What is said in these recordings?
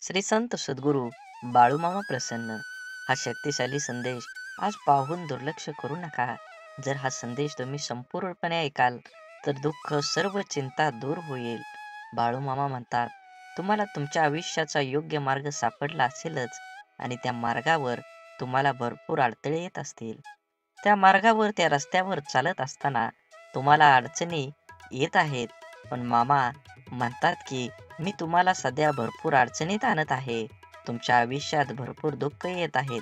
श्री संत सद्गुरू बाळूमामा प्रसन्न हा शक्तिशाली संदेश आज पाहून दुर्लक्ष करू नका. जर हा संदेश तुम्ही संपूर्णपणे ऐकाल तर दुःख सर्व चिंता दूर होईल. बाळूमामा म्हणतात, तुम्हाला तुमच्या आयुष्याचा योग्य मार्ग सापडला असेलच आणि त्या मार्गावर तुम्हाला भरपूर अडथळे येत असतील. त्या मार्गावर त्या रस्त्यावर चालत असताना तुम्हाला अडचणी येत आहेत, पण मामा म्हणतात की मी तुम्हाला सध्या भरपूर अडचणीत आणत आहे. तुमच्या आयुष्यात भरपूर दुःख येत आहेत.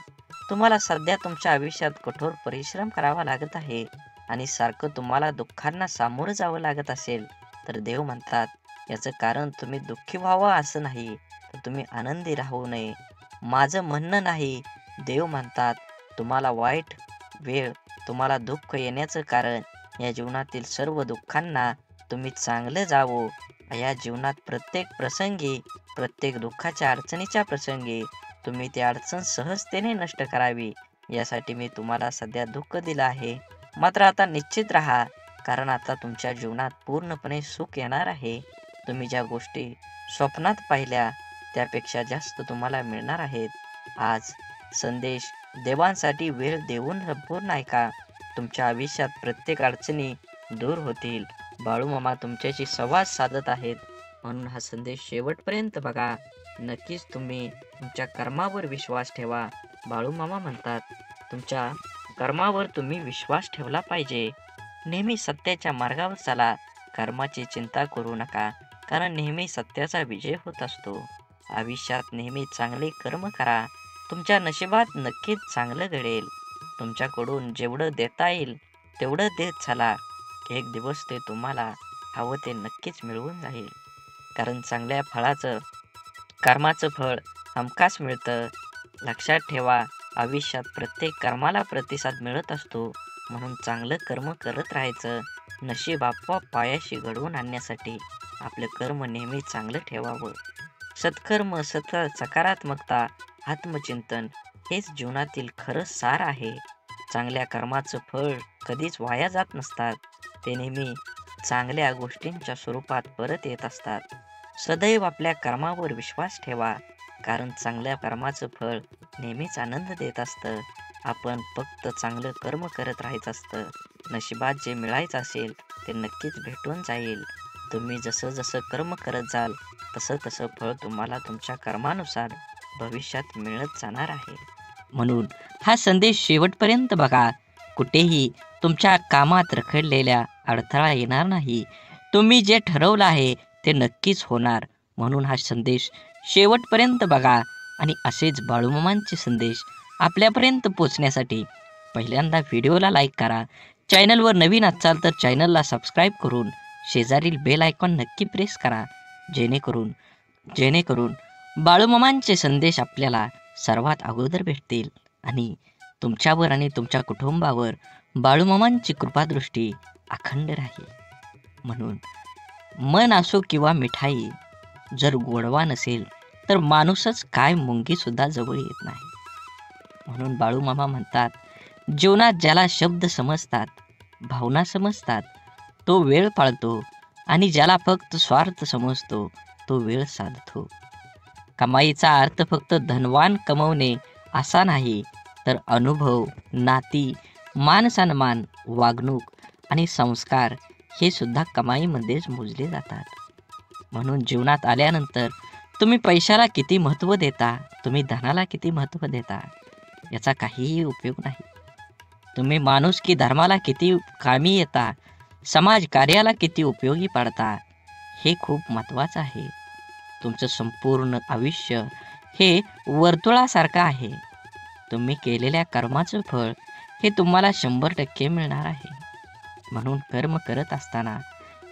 तुम्हाला सध्या तुमच्या आयुष्यात कठोर परिश्रम करावा लागत आहे आणि सारखं तुम्हाला दुःखांना सामोरं जावं लागत असेल, तर देव म्हणतात याचं कारण तुम्ही दुःखी व्हावं असं नाही, तर तुम्ही आनंदी राहू नये. माझं म्हणणं नाही. देव म्हणतात तुम्हाला वाईट वेळ, तुम्हाला दुःख येण्याचं कारण या जीवनातील सर्व दुःखांना तुम्ही चांगलं जावो. या जीवनात प्रत्येक प्रसंगी, प्रत्येक दुःखाच्या अडचणीच्या प्रसंगी तुम्ही ती अडचण सहजतेने नष्ट करावी, यासाठी मी तुम्हाला सध्या दुःख दिलं आहे. मात्र आता निश्चित राहा, कारण आता तुमच्या जीवनात पूर्णपणे सुख येणार आहे. तुम्ही ज्या गोष्टी स्वप्नात पाहिल्या त्यापेक्षा जास्त तुम्हाला मिळणार आहेत. आज संदेश देवांसाठी वेळ देऊन संपूर्ण ऐका. तुमच्या आयुष्यात प्रत्येक अडचणी दूर होतील. बाळूमामा तुमच्याशी संवाद साधत आहेत, म्हणून हा संदेश शेवटपर्यंत बघा. नक्कीच तुम्ही तुमच्या कर्मावर विश्वास ठेवा. बाळूमामा म्हणतात, तुमच्या कर्मावर तुम्ही विश्वास ठेवला पाहिजे. नेहमी सत्याच्या मार्गावर चाला. कर्माची चिंता करू नका, कारण नेहमी सत्याचा विजय होत असतो. आयुष्यात नेहमी चांगले कर्म करा. तुमच्या नशिबात नक्कीच चांगलं घडेल. तुमच्याकडून जेवढं देता येईल तेवढं देत चला. एक दिवस ते तुम्हाला हवं ते नक्कीच मिळवून जाईल. कारण चांगल्या फळाचं, कर्माचं फळ हमखास मिळतं. लक्षात ठेवा, आयुष्यात प्रत्येक कर्माला प्रतिसाद मिळत असतो, म्हणून चांगलं कर्म करत राहायचं. नशीब आपोआप पायाशी घडवून आणण्यासाठी आपलं कर्म नेहमी चांगलं ठेवावं. सत्कर्म, सकारात्मकता, आत्मचिंतन हेच जीवनातील खरं सार आहे. चांगल्या कर्माचं फळ कधीच वाया जात नसतात. ते नेहमी चांगल्या गोष्टींच्या स्वरूपात परत येत असतात. सदैव आपल्या कर्मावर विश्वास ठेवा, कारण चांगल्या कर्माचं फळ नेहमीच आनंद देत असतं. आपण फक्त चांगलं कर्म करत राहायचं असतं. नशिबात जे मिळायचं असेल ते नक्कीच भेटून जाईल. तुम्ही जसं जसं कर्म करत जाल तसं तसं फळ तुम्हाला तुमच्या कर्मानुसार भविष्यात मिळत जाणार आहे. म्हणून हा संदेश शेवटपर्यंत बघा. कुठेही तुमच्या कामात रखडलेल्या अडथळा येणार नाही. तुम्ही जे ठरवलं आहे ते नक्कीच होणार. म्हणून हा संदेश शेवटपर्यंत बघा आणि असेच बाळूमामांचे संदेश आपल्यापर्यंत पोचण्यासाठी पहिल्यांदा व्हिडिओला लाईक करा. चॅनलवर नवीन असाल तर चॅनलला सबस्क्राईब करून शेजारील बेल आयकॉन नक्की प्रेस करा, जेणेकरून बाळूमामांचे संदेश आपल्याला सर्वात अगोदर भेटतील आणि तुमच्यावर आणि तुमच्या कुटुंबावर बाळूमामांची कृपादृष्टी अखंड राहील. म्हणून मन असो किंवा मिठाई, जर गोडवा नसेल तर माणूसच काय मुंगीसुद्धा जवळ येत नाही. म्हणून बाळूमामा म्हणतात, जीवनात ज्याला शब्द समजतात, भावना समजतात, तो वेळ पाळतो आणि ज्याला फक्त स्वार्थ समजतो तो वेळ साधतो. कमाईचा अर्थ फक्त धनवान कमवणे असा नाही, तर अनुभव, नाती, मान-सन्मान, वागणूक आणि संस्कार हे सुद्धा कमाईमध्येच मोजले जातात. म्हणून जीवनात आल्यानंतर तुम्ही पैशाला किती महत्त्व देता, तुम्ही धनाला किती महत्त्व देता, याचा काहीही उपयोग नाही. तुम्ही माणुसकी धर्माला किती कामी येता, समाज कार्याला किती उपयोगी पडता, हे खूप महत्त्वाचं आहे. तुमचं संपूर्ण आयुष्य हे वर्तुळासारखं आहे. तुम्ही केलेल्या कर्माचं फळ हे तुम्हाला 100% मिळणार आहे. म्हणून कर्म करत असताना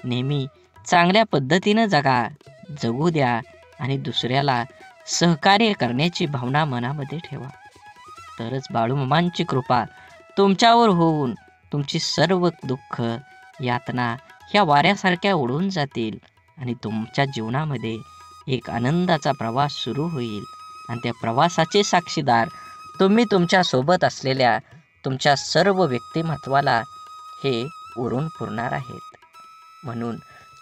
नेहमी चांगल्या पद्धतीनं जगू द्या आणि दुसऱ्याला सहकार्य करण्याची भावना मनामध्ये ठेवा. तरच बाळूमामांची कृपा तुमच्यावर होऊन तुमची सर्व दुःख, यातना ह्या वाऱ्यासारख्या उडून जातील आणि तुमच्या जीवनामध्ये एक आनंदाचा प्रवास सुरू होईल. आणि त्या प्रवासाचे साक्षीदार तुम्ही तुमच्या सोबत असलेल्या तुमच्या सर्व व्यक्तिमत्वाला हे उरून पुरणार आहेत. म्हणून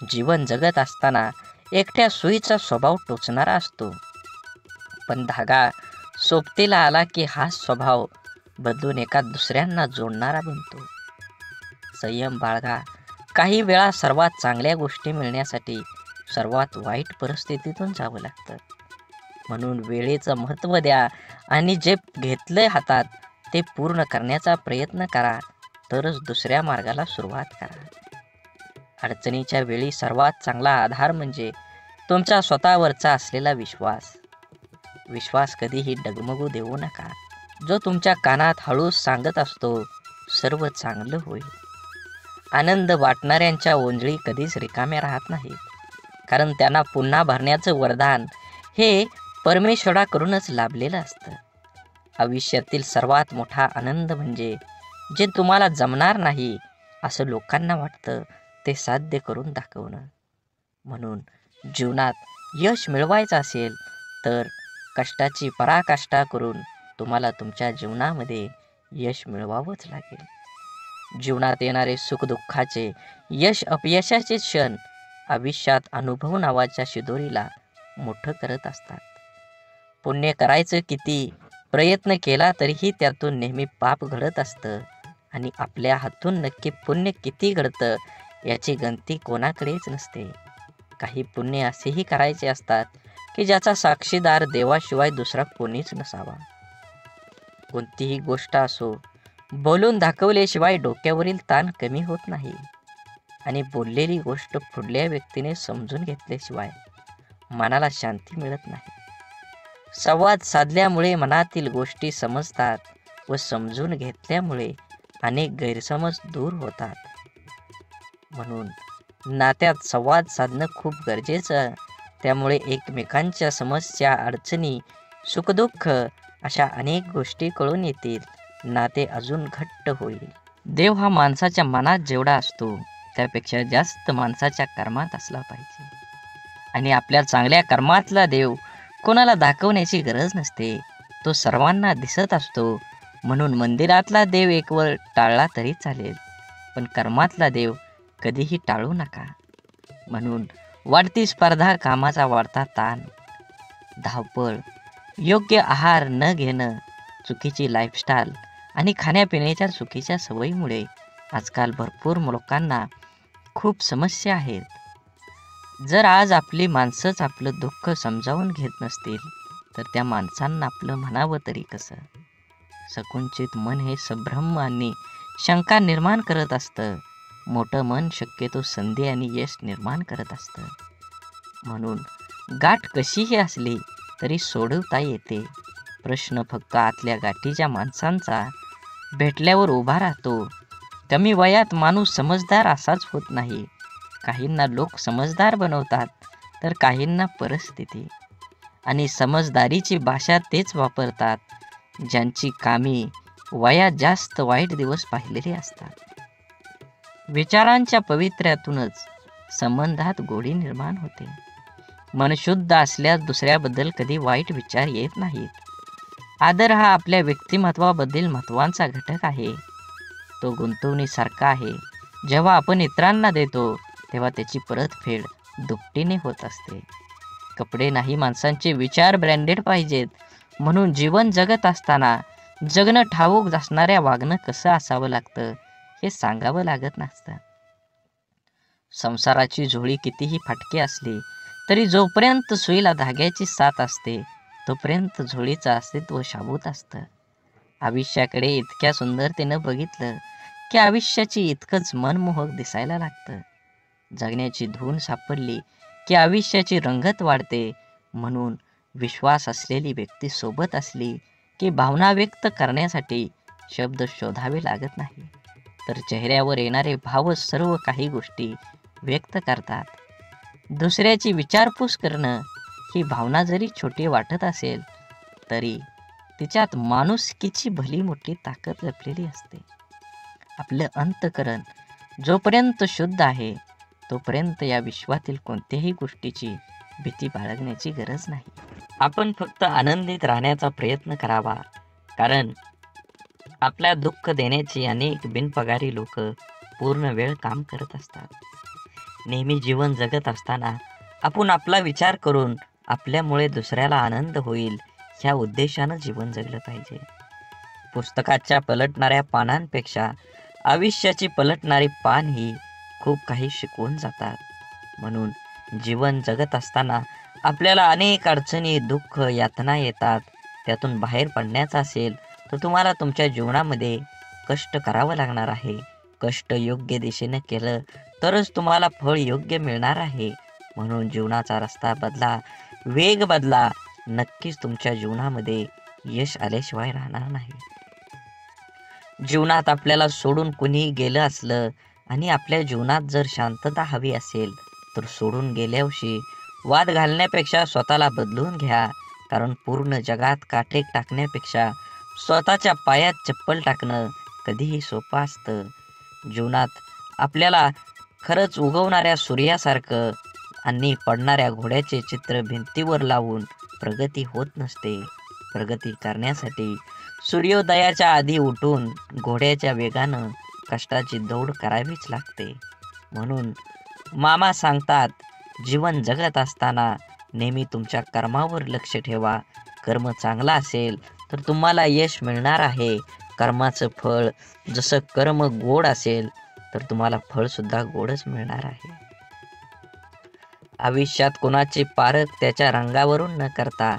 जीवन जगत असताना एकट्या सुईचा स्वभाव टोचणारा असतो. पण धागा सोबतीला आला की हा स्वभाव बदलून एका दुसऱ्यांना जोडणारा बनतो. संयम बाळगा. काही वेळा सर्वात चांगल्या गोष्टी मिळण्यासाठी सर्वात वाईट परिस्थितीतून जावं लागतं. म्हणून वेळेचं महत्त्व द्या आणि जे घेतलंय हातात ते पूर्ण करण्याचा प्रयत्न करा, तरच दुसऱ्या मार्गाला सुरुवात करा. अडचणीच्या वेळी सर्वात चांगला आधार म्हणजे तुमचा स्वतःवरचा असलेला विश्वास. विश्वास कधीही डगमगू देऊ नका. जो तुमच्या कानात हळूच सांगत असतो, सर्व चांगलं होईल. आनंद वाटणाऱ्यांच्या ओंजळी कधीच रिकाम्या राहत नाहीत, कारण त्यांना पुन्हा भरण्याचं वरदान हे परमेश्वराकडूनच लाभलेलं असतं. आयुष्यातील सर्वात मोठा आनंद म्हणजे जे तुम्हाला जमणार नाही असं लोकांना वाटतं ते साध्य करून दाखवणं. म्हणून जीवनात यश मिळवायचं असेल तर कष्टाची पराकाष्ठा करून तुम्हाला तुमच्या जीवनामध्ये यश मिळवावंच लागेल. जीवनात येणारे सुखदुःखाचे, यश अपयशाचे क्षण आयुष्यात अनुभव नावाच्या शिदोरीला मोठं करत असतात. पुण्य करायचं किती प्रयत्न केला तरीही त्यातून नेहमी पाप घडत असतं आणि आपल्या हातून नक्की पुण्य किती घडतं याची गणती कोणाकडेच नसते. काही पुण्य असेही करायचे असतात की ज्याचा साक्षीदार देवाशिवाय दुसरा कोणीच नसावा. कोणतीही गोष्ट असो, बोलून दाखवल्याशिवाय डोक्यावरील ताण कमी होत नाही आणि बोललेली गोष्ट पुढल्या व्यक्तीने समजून घेतल्याशिवाय मनाला शांती मिळत नाही. संवाद साधल्यामुळे मनातील गोष्टी समजतात व समजून घेतल्यामुळे अनेक गैरसमज दूर होतात. म्हणून नात्यात संवाद साधणं खूप गरजेचं. त्यामुळे एकमेकांच्या समस्या, अडचणी, सुखदुःख अशा अनेक गोष्टी कळून येतील. नाते अजून घट्ट होईल. देव हा माणसाच्या मनात जेवढा असतो त्यापेक्षा जास्त माणसाच्या कर्मात असला पाहिजे. आणि आपल्या चांगल्या कर्मातला देव कोणाला दाखवण्याची गरज नसते, तो सर्वांना दिसत असतो. म्हणून मंदिरातला देव एक वेळ टाळला तरी चालेल, पण कर्मातला देव कधीही टाळू नका. म्हणून वाढती स्पर्धा, कामाचा वाढता ताण, धावपळ, योग्य आहार न घेणं, चुकीची लाईफस्टाईल आणि खाण्यापिण्याच्या चुकीच्या सवयीमुळे आजकाल भरपूर लोकांना खूप समस्या आहेत. जर आज आपली माणसंच आपलं दुःख समजावून घेत नसतील तर त्या माणसांना आपलं म्हणावं तरी कसं? संकुचित मन हे संभ्रम आणि शंका निर्माण करत असतं. मोठं मन शक्यतो संधी आणि यश निर्माण करत असतं. म्हणून गाठ कशीही असली तरी सोडवता येते. प्रश्न फक्त आतल्या गाठीच्या माणसांचा भेटल्यावर उभा राहतो. कमी वयात माणूस समजदार असाच होत नाही. काहींना लोक समजदार बनवतात तर काहींना परिस्थिती. आणि समजदारीची भाषा तेच वापरतात ज्यांची कामी वयात जास्त वाईट दिवस पाहिलेले असतात. विचारांच्या पवित्र्यातूनच संबंधात गोडी निर्माण होते. मन शुद्ध असल्यास दुसऱ्याबद्दल कधी वाईट विचार येत नाहीत. आदर हा आपल्या व्यक्तिमत्वाबद्दल महत्त्वाचा घटक आहे. तो गुंतवणुकीसारखा आहे. जेव्हा आपण इतरांना देतो तेव्हा त्याची परतफेड दुपटीने होत असते. कपडे नाही, माणसांचे विचार ब्रँडेड पाहिजेत. म्हणून जीवन जगत असताना जगणं ठाऊक असणाऱ्या वागणं कसं असावं लागतं हे सांगावं लागत नसतं. संसाराची झोळी कितीही फाटकी असली तरी जोपर्यंत सुईला धाग्याची साथ असते तोपर्यंत झोळीचं अस्तित्व शाबूत असतं. आयुष्याकडे इतक्या सुंदरतेनं बघितलं की आयुष्याची इतकंच मनमोहक दिसायला लागतं. जगण्याची धून सापडली की आयुष्याची रंगत वाढते. म्हणून विश्वास असलेली व्यक्ती सोबत असली की भावना व्यक्त करण्यासाठी शब्द शोधावे लागत नाही, तर चेहऱ्यावर येणारे भावच सर्व काही गोष्टी व्यक्त करतात. दुसऱ्याची विचारपूस करणं ही भावना जरी छोटी वाटत असेल तरी तिच्यात माणुसकीची भली मोठी ताकद लपलेली असते. आपलं अंतःकरण जोपर्यंत शुद्ध आहे तोपर्यंत या विश्वातील कोणत्याही गोष्टीची भीती बाळगण्याची गरज नाही. आपण फक्त आनंदित राहण्याचा प्रयत्न करावा, कारण आपल्या दुःख देण्याची अनेक बिनपगारी लोक पूर्ण वेळ काम करत असतात. नेहमी जीवन जगत असताना आपण आपला विचार करून आपल्यामुळे दुसऱ्याला आनंद होईल ह्या उद्देशानं जीवन जगलं पाहिजे. पुस्तकाच्या पलटणाऱ्या पानांपेक्षा आयुष्याची पलटणारी पान ही खूप काही शिकवून जातात. म्हणून जीवन जगत असताना आपल्याला अनेक अडचणी, दुःख, यातना येतात. त्यातून बाहेर पडण्याचं असेल तर तुम्हाला तुमच्या जीवनामध्ये कष्ट करावं लागणार आहे. कष्ट योग्य दिशेने केलं तरच तुम्हाला फळ योग्य मिळणार आहे. म्हणून जीवनाचा रस्ता बदला, वेग बदला. नक्कीच तुमच्या जीवनामध्ये यश आल्याशिवाय राहणार नाही. जीवनात आपल्याला सोडून कुणी गेलं असलं आणि आपल्या जीवनात जर शांतता हवी असेल तर सोडून गेल्यावर्षी वाद घालण्यापेक्षा स्वतःला बदलून घ्या. कारण पूर्ण जगात काटे टाकण्यापेक्षा स्वतःच्या पायात चप्पल टाकणं कधीही सोपं असतं. जीवनात आपल्याला खरंच उगवणाऱ्या सूर्यासारखं आणि पडणाऱ्या घोड्याचे चित्र भिंतीवर लावून प्रगती होत नसते. प्रगती करण्यासाठी सूर्योदयाच्या आधी उठून घोड्याच्या वेगानं कष्टाची दौड करावीच लागते. म्हणून मामा सांगतात, जीवन जगत असताना नेहमी तुमच्या कर्मावर लक्ष ठेवा. कर्म चांगला असेल तर तुम्हाला यश मिळणार आहे. कर्माचं फळ जसं कर्म गोड असेल तर तुम्हाला फळ सुद्धा गोडच मिळणार आहे. आयुष्यात कोणाचे पारख त्याच्या रंगावरून न करता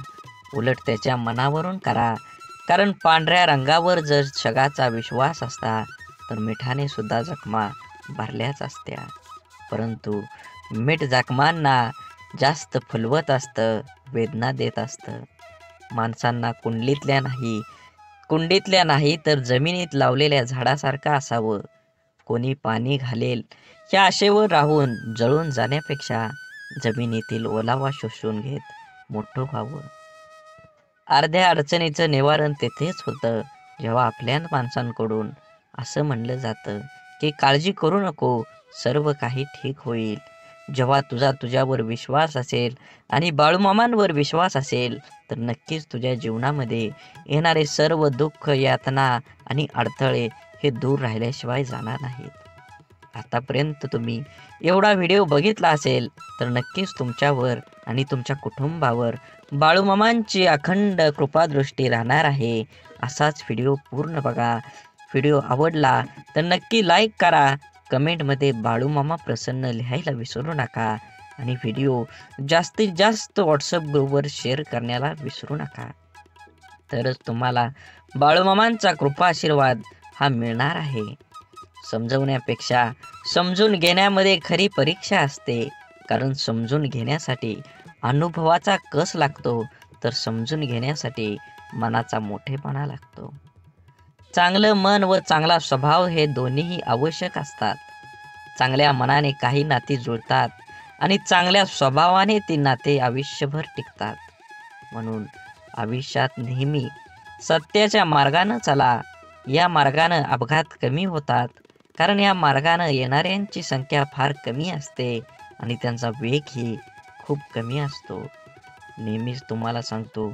उलट त्याच्या मनावरून करा. कारण पांढऱ्या रंगावर जर जगाचा विश्वास असता तर मिठाने सुद्धा जखमा भरल्याच असत्या. परंतु मीठ जखमांना जास्त फुलवत असतं, वेदना देत असतं. माणसांना कुंडीतल्या नाही तर जमिनीत लावलेल्या झाडासारखं असावं. कोणी पाणी घालेल या आशेवर राहून जळून जाण्यापेक्षा जमिनीतील ओलावा शोषून घेत मोठं व्हावं. अर्ध्या अडचणीचं निवारण तेथेच होतं जेव्हा आपल्या माणसांकडून असं म्हणलं जातं की काळजी करू नको, सर्व काही ठीक होईल. जेव्हा तुझ्यावर विश्वास असेल आणि बाळूमामांवर विश्वास असेल तर नक्कीच तुझ्या जीवनामध्ये येणारे सर्व दुःख, यातना आणि अडथळे हे दूर राहिल्याशिवाय जाणार नाहीत. आतापर्यंत तुम्ही एवढा व्हिडिओ बघितला असेल तर नक्कीच तुमच्यावर आणि तुमच्या कुटुंबावर बाळूमामांची अखंड कृपादृष्टी राहणार आहे. असाच व्हिडिओ पूर्ण बघा. व्हिडिओ आवडला तर नक्की लाईक करा. कमेंटमध्ये बाळूमामा प्रसन्न लिहायला विसरू नका आणि व्हिडिओ जास्तीत जास्त व्हॉट्सअप ग्रुपवर शेअर करण्याला विसरू नका. तरच तुम्हाला बाळूमामांचा कृपा आशीर्वाद हा मिळणार आहे. समजवण्यापेक्षा समजून घेण्यामध्ये खरी परीक्षा असते. कारण समजून घेण्यासाठी अनुभवाचा कस लागतो तर समजून घेण्यासाठी मनाचा मोठेपणा लागतो. चांगलं मन व चांगला स्वभाव हे दोन्हीही आवश्यक असतात. चांगल्या मनाने काही नाती जुळतात आणि चांगल्या स्वभावाने ती नाते आयुष्यभर टिकतात. म्हणून आयुष्यात नेहमी सत्याच्या मार्गानं चला. या मार्गानं अपघात कमी होतात. कारण या मार्गानं येणाऱ्यांची संख्या फार कमी असते आणि त्यांचा वेगही खूप कमी असतो. नेहमीच तुम्हाला सांगतो,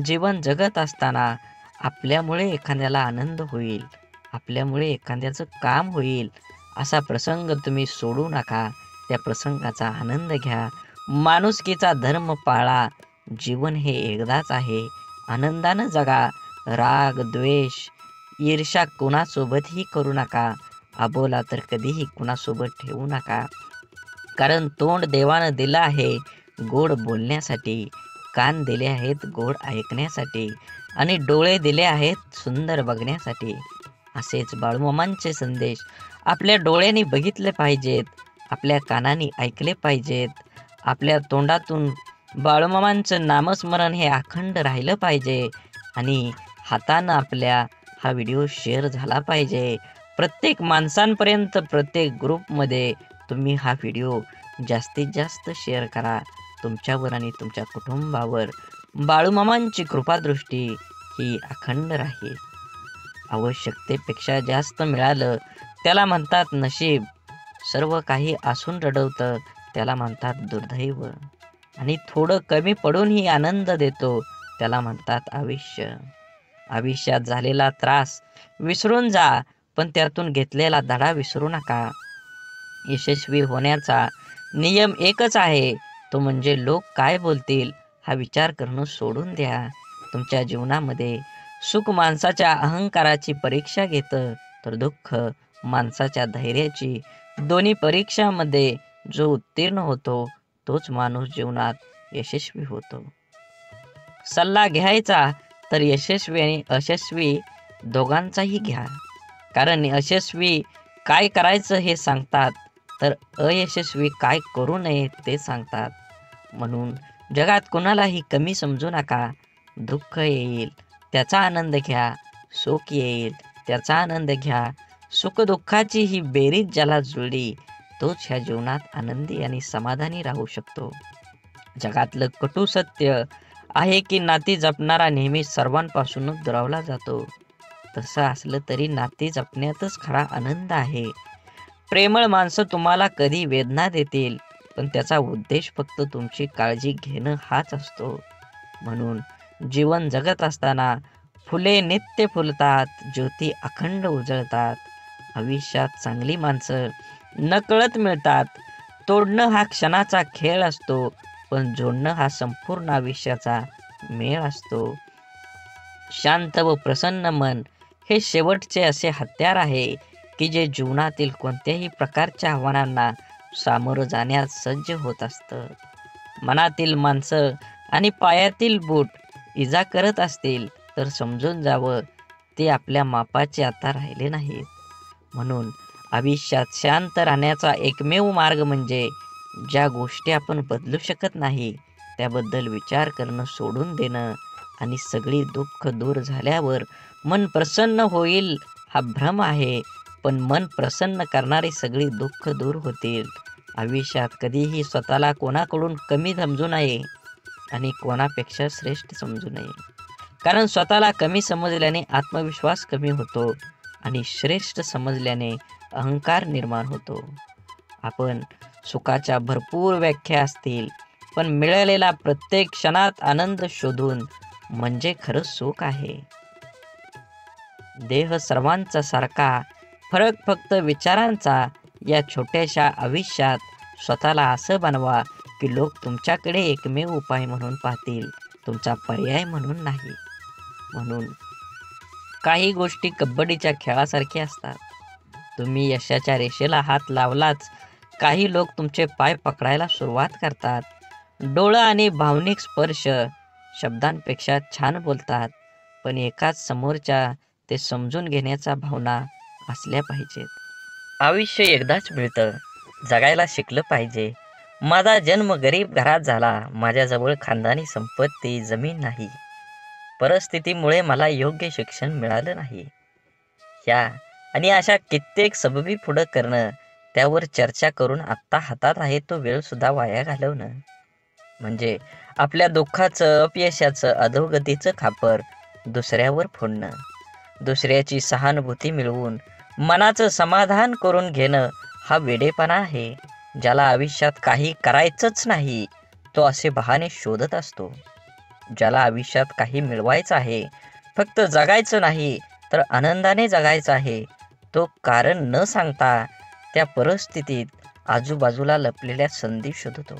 जीवन जगत असताना आपल्यामुळे एखाद्याला आनंद होईल, आपल्यामुळे एखाद्याचं काम होईल असा प्रसंग तुम्ही सोडू नका. त्या प्रसंगाचा आनंद घ्या. माणुसकीचा धर्म पाळा. जीवन हे एकदाच आहे. आनंदानं जगा. राग, द्वेष, ईर्ष्या कुणासोबतही करू नका. अबोला तर कधीही कुणासोबत ठेवू नका. कारण तोंड देवानं दिलं आहे गोड बोलण्यासाठी, कान दिले आहेत गोड ऐकण्यासाठी आणि डोळे दिले आहेत सुंदर बघण्यासाठी. असेच बाळूमामांचे संदेश आपल्या डोळ्यांनी बघितले पाहिजेत, आपल्या कानांनी ऐकले पाहिजेत, आपल्या तोंडातून बाळूमामांचं नामस्मरण हे अखंड राहिलं पाहिजे आणि हातानं आपल्या हा व्हिडिओ शेअर झाला पाहिजे. प्रत्येक माणसांपर्यंत, प्रत्येक ग्रुपमध्ये तुम्ही हा व्हिडिओ जास्तीत जास्त शेअर करा. तुमच्यावर आणि तुमच्या कुटुंबावर बाळूमामांची कृपादृष्टी ही अखंड राहील. आवश्यकतेपेक्षा जास्त मिळालं त्याला म्हणतात नशीब. सर्व काही असून रडवतं त्याला म्हणतात दुर्दैव. आणि थोडं कमी पडूनही आनंद देतो त्याला म्हणतात आयुष्य. आयुष्यात झालेला त्रास विसरून जा, पण त्यातून घेतलेला धडा विसरू नका. यशस्वी होण्याचा नियम एकच आहे, तो म्हणजे लोक काय बोलतील हा विचार करणं सोडून द्या. तुमच्या जीवनामध्ये सुख माणसाच्या अहंकाराची परीक्षा घेतं, तर दुःख माणसाच्या धैर्याची. दोन्ही परीक्षामध्ये जो उत्तीर्ण होतो तोच माणूस जीवनात यशस्वी होतो. सल्ला घ्यायचा तर यशस्वी आणि अयशस्वी दोघांचाही घ्या. कारण यशस्वी काय करायचं हे सांगतात, तर अयशस्वी काय करू नये ते सांगतात. म्हणून जगात कोणालाही कमी समजू नका. दुःख येईल त्याचा आनंद घ्या, सुख येईल त्याचा आनंद घ्या. सुखदुःखाची ही बेरीज ज्याला जुळली तोच ह्या जीवनात आनंदी आणि समाधानी राहू शकतो. जगातलं कटू सत्य आहे की नाती जपणारा नेहमी सर्वांपासूनच दुरावला जातो. तसं असलं तरी नाती जपण्यातच खरा आनंद आहे. प्रेमळ माणसं तुम्हाला कधी वेदना देतील, पण त्याचा उद्देश फक्त तुमची काळजी घेणं हाच असतो. म्हणून जीवन जगत असताना फुले नित्य फुलतात, ज्योती अखंड उजळतात. आयुष्यात चांगली माणसं नकळत मिळतात. तोडणं हा क्षणाचा खेळ असतो, पण जोडणं हा संपूर्ण आयुष्याचा मेळ असतो. शांत व प्रसन्न मन हे शेवटचे असे हत्यार आहे की जे जीवनातील कोणत्याही प्रकारच्या आव्हानांना सामोरं जाण्यास सज्ज होत असतं. मनातील माणसं आणि पायातील बूट इजा करत असतील तर समजून जावं ते आपल्या मापाचे आता राहिले नाहीत. म्हणून आयुष्यात शांत राहण्याचा एकमेव मार्ग म्हणजे ज्या गोष्टी आपण बदलू शकत नाही त्याबद्दल विचार करणं सोडून देणं आणि सगळी दुःख दूर झाल्यावर मन प्रसन्न होईल हा भ्रम आहे. पण मन प्रसन्न करणारी सगळी दुःख दूर होतील. आयुष्यात कधीही स्वतःला कोणाकडून कमी समजू नये आणि कोणापेक्षा श्रेष्ठ समजू नये. कारण स्वतःला कमी समजल्याने आत्मविश्वास कमी होतो आणि श्रेष्ठ समजल्याने अहंकार निर्माण होतो. आपण सुखाच्या भरपूर व्याख्या असतील, पण मिळालेला प्रत्येक क्षणात आनंद शोधून म्हणजे खरं सुख आहे. देह सर्वांचा सारखा, फरक फक्त विचारांचा. या छोट्याशा आयुष्यात स्वतःला असं बनवा की लोक तुमच्याकडे एकमेव उपाय म्हणून पाहतील, तुमचा पर्याय म्हणून नाही. म्हणून काही गोष्टी कबड्डीच्या खेळासारख्या असतात. तुम्ही यशाच्या रेषेला हात लावलाच काही लोक तुमचे पाय पकडायला सुरुवात करतात. डोळं आणि भावनिक स्पर्श शब्दांपेक्षा छान बोलतात, पण एकाच समोरच्या ते समजून घेण्याच्या भावना असल्या पाहिजेत. आयुष्य एकदाच मिळतं, जगायला शिकलं पाहिजे. माझा जन्म गरीब घरात झाला, माझ्याजवळ खानदानी संपत्ती जमीन नाही, परिस्थितीमुळे मला योग्य शिक्षण मिळालं नाही. ह्या आणि अशा कित्येक सबबी पुढं करणं, त्यावर चर्चा करून आत्ता हातात आहे तो वेळ सुद्धा वाया घालवणं म्हणजे आपल्या दुःखाचं, अपयशाचं, अधोगतीचं खापर दुसऱ्यावर फोडणं. दुसऱ्याची सहानुभूती मिळवून मनाचं समाधान करून घेणं हा वेडेपणा आहे. ज्याला आयुष्यात काही करायचंच नाही तो असे बहाणे शोधत असतो. ज्याला आयुष्यात काही मिळवायचं आहे, फक्त जगायचं नाही तर आनंदाने जगायचं आहे, तो कारण न सांगता त्या परिस्थितीत आजूबाजूला लपलेल्या संधी शोधतो.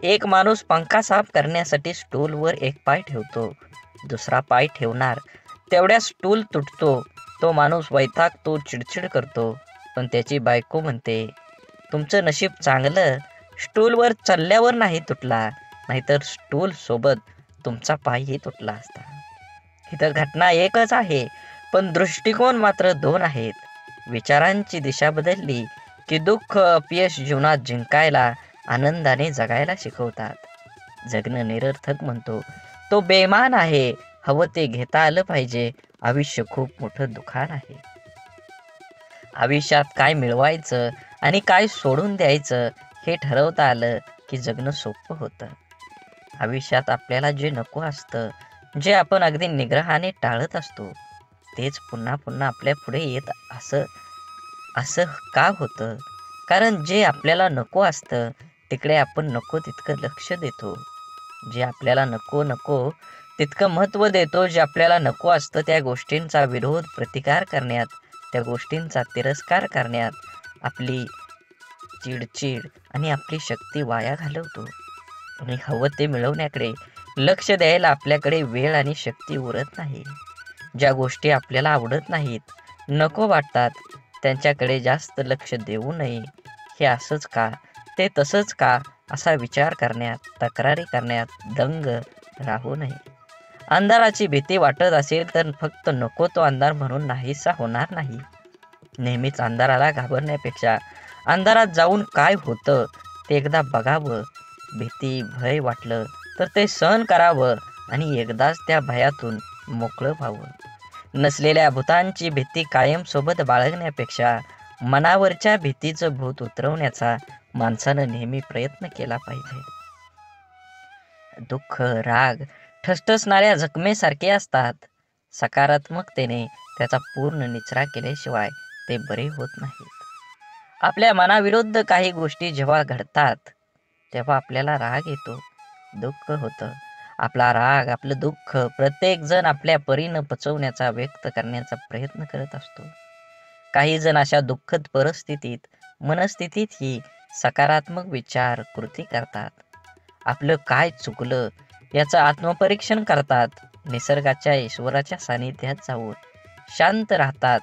एक माणूस पंखा साफ करण्यासाठी स्टूलवर एक पाय ठेवतो, दुसरा पाय ठेवणार तेवढ्या स्टूल तुटतो. तो माणूस वैतागतो, चिडचिड करतो, पण त्याची बायको म्हणते, तुमचं नशीब चांगलं, स्टूलवर चढल्यावर नाही तुटला, नाहीतर स्टूल सोबत तुमचा पायही तुटला असता. इथं घटना एकच आहे, पण दृष्टिकोन मात्र दोन आहेत. विचारांची दिशा बदलली की दुःख, अपयश जीवनात जिंकायला, आनंदाने जगायला शिकवतात. जगणं निरर्थक म्हणतो तो बेमान आहे. हवं ते घेता आलं पाहिजे. आयुष्य खूप मोठं दुकान आहे. आयुष्यात काय मिळवायचं आणि काय सोडून द्यायचं हे ठरवता आलं की जगणं सोपं होतं. आयुष्यात आपल्याला जे नको असतं, जे आपण अगदी निग्रहाने टाळत असतो, तेच पुन्हा पुन्हा आपल्या पुढे येत असं का होतं? कारण जे आपल्याला नको असतं तिकडे आपण नको तितकं लक्ष देतो. जे आपल्याला नको तितकं महत्त्व देतो. जे आपल्याला नको असतं त्या गोष्टींचा विरोध, प्रतिकार करण्यात, त्या गोष्टींचा तिरस्कार करण्यात आपली चिडचिड आणि आपली शक्ती वाया घालवतो आणि हवं ते मिळवण्याकडे लक्ष द्यायला आपल्याकडे वेळ आणि शक्ती उरत नाही. ज्या गोष्टी आपल्याला आवडत नाहीत, नको वाटतात, त्यांच्याकडे जास्त लक्ष देऊ नये. हे असंच का, ते तसंच का असा विचार करण्यात, तक्रारी करण्यात दंग राहू नये. अंधाराची भीती वाटत असेल तर फक्त नको तो अंधार म्हणून नाहीसा होणार नाही. नेहमीच अंधाराला घाबरण्यापेक्षा अंधारात जाऊन काय होतं ते एकदा बघावं. भीती, भय वाटलं तर ते सहन करावं आणि एकदाच त्या भयातून मोकळं व्हावं. नसलेल्या भूतांची भीती कायम सोबत बाळगण्यापेक्षा मनावरच्या भीतीचं भूत उतरवण्याचा माणसानं नेहमी प्रयत्न केला पाहिजे. दुःख, राग ठसठसणाऱ्या जखमेसारखे असतात. सकारात्मकतेने त्याचा पूर्ण निचरा केल्याशिवाय ते बरे होत नाहीत. आपल्या मनाविरुद्ध काही गोष्टी जेव्हा घडतात तेव्हा आपल्याला राग येतो, दुःख होतं. आपला राग, आपलं दुःख प्रत्येक जण आपल्या परीनं पचवण्याचा, व्यक्त करण्याचा प्रयत्न करत असतो. काही जण अशा दुःखद परिस्थितीत, मनस्थितीतही सकारात्मक विचार, कृती करतात. आपलं काय चुकलं याचं आत्मपरीक्षण करतात. निसर्गाच्या, ईश्वराच्या सानिध्यात जाऊन शांत राहतात.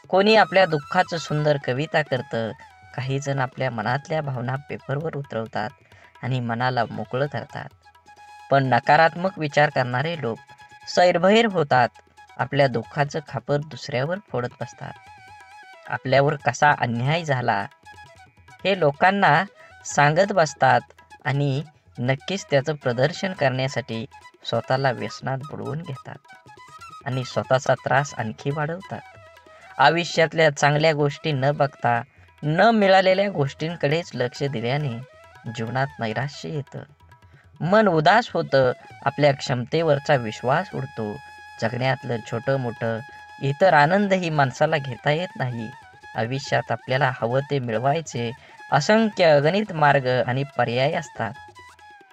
कोणी आपल्या दुःखाचं सुंदर कविता करतं. काही जण आपल्या मनातल्या भावना पेपरवर उतरवतात आणि मनाला मोकळं करतात. पण नकारात्मक विचार करणारे लोक सैरभैर होतात. आपल्या दुःखाचं खापर दुसऱ्यावर फोडत बसतात. आपल्यावर कसा अन्याय झाला हे लोकांना सांगत बसतात आणि नक्कीच त्याचं प्रदर्शन करण्यासाठी स्वतःला व्यसनात बुडवून घेतात आणि स्वतःचा त्रास आणखी वाढवतात. आयुष्यातल्या चांगल्या गोष्टी न बघता न मिळालेल्या गोष्टींकडेच लक्ष दिल्याने जीवनात नैराश्य येतं, मन उदास होतं, आपल्या क्षमतेवरचा विश्वास उडतो. जगण्यातलं छोटं मोठं इतर आनंदही माणसाला घेता येत नाही. आयुष्यात आपल्याला हवं ते मिळवायचे असंख्य अगणित मार्ग आणि पर्याय असतात.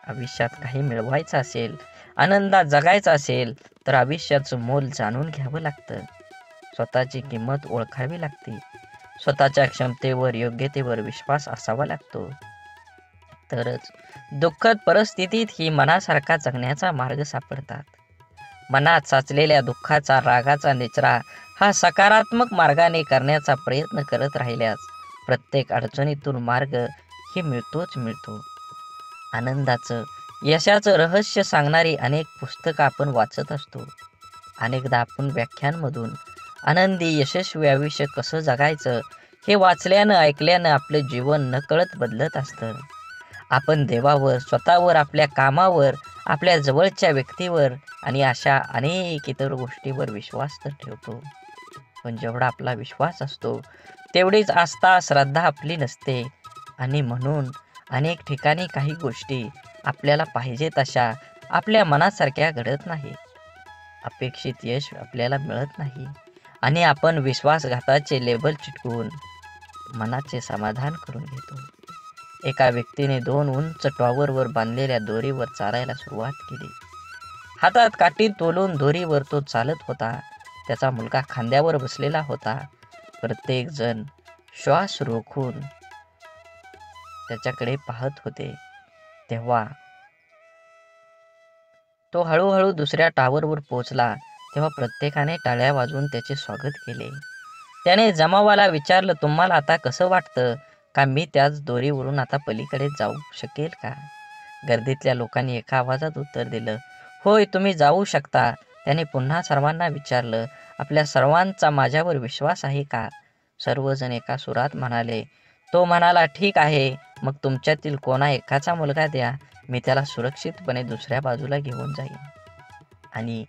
आयुष्यात काही मिळवायचं असेल, आनंदात जगायचं असेल तर आयुष्याचं मोल जाणून घ्यावं लागतं. स्वतःची किंमत ओळखावी लागते. स्वतःच्या क्षमतेवर, योग्यतेवर विश्वास असावा लागतो. तरच दुःखद परिस्थितीत ही मनासारखा जगण्याचा मार्ग सापडतात. मनात साचलेल्या दुःखाचा, रागाचा निचरा हा सकारात्मक मार्गाने करण्याचा प्रयत्न करत राहिल्यास प्रत्येक अडचणीतून मार्ग हे मिळतोच मिळतो. आनंदाचं, यशाचं रहस्य सांगणारी अनेक पुस्तकं आपण वाचत असतो. अनेकदा आपण व्याख्यानमधून आनंदी, यशस्वी आयुष्य कसं जगायचं हे वाचल्यानं, ऐकल्यानं आपलं जीवन नकळत बदलत असतं. आपण देवावर, स्वतःवर, आपल्या कामावर, आपल्या जवळच्या व्यक्तीवर आणि अशा अनेक इतर गोष्टीवर विश्वास तर ठेवतो. पण जेवढा आपला विश्वास असतो तेवढीच आस्था, श्रद्धा आपली नसते आणि म्हणून अनेक ठिकाणी काही गोष्टी आपल्याला पाहिजे तशा आपल्या मनासारख्या घडत नाही. अपेक्षित यश आपल्याला मिळत नाही आणि आपण विश्वासघाताचे लेबल चिटकवून मनाचे समाधान करून घेतो. एका व्यक्तीने 2 उंच टॉवरवर बांधलेल्या दोरीवर चालायला सुरुवात केली. हातात काठी तोलून दोरीवर तो चालत होता. त्याचा मुलगा खांद्यावर बसलेला होता. प्रत्येक जण श्वास रोखून त्याच्याकडे पाहत होते. तेव्हा तो हळूहळू दुसऱ्या टॉवरवर पोहोचला. तेव्हा प्रत्येकाने टाळ्या वाजवून त्याचे स्वागत केले. त्याने जमावाला विचारलं, तुम्हाला आता कसं वाटतं? का मी त्याच दोरीवरून आता पलीकडे जाऊ शकेल का? गर्दीतल्या लोकांनी एका आवाजात उत्तर दिलं, होय, तुम्ही जाऊ शकता. त्याने पुन्हा सर्वांना विचारलं, आपल्या सर्वांचा माझ्यावर विश्वास आहे का? सर्वजण एका सुरात म्हणाले. तो म्हणाला, ठीक आहे, मग तुमच्यातील कोणा एकाचा मुलगा द्या. मी त्याला सुरक्षितपणे दुसऱ्या बाजूला घेऊन जाईन. आणि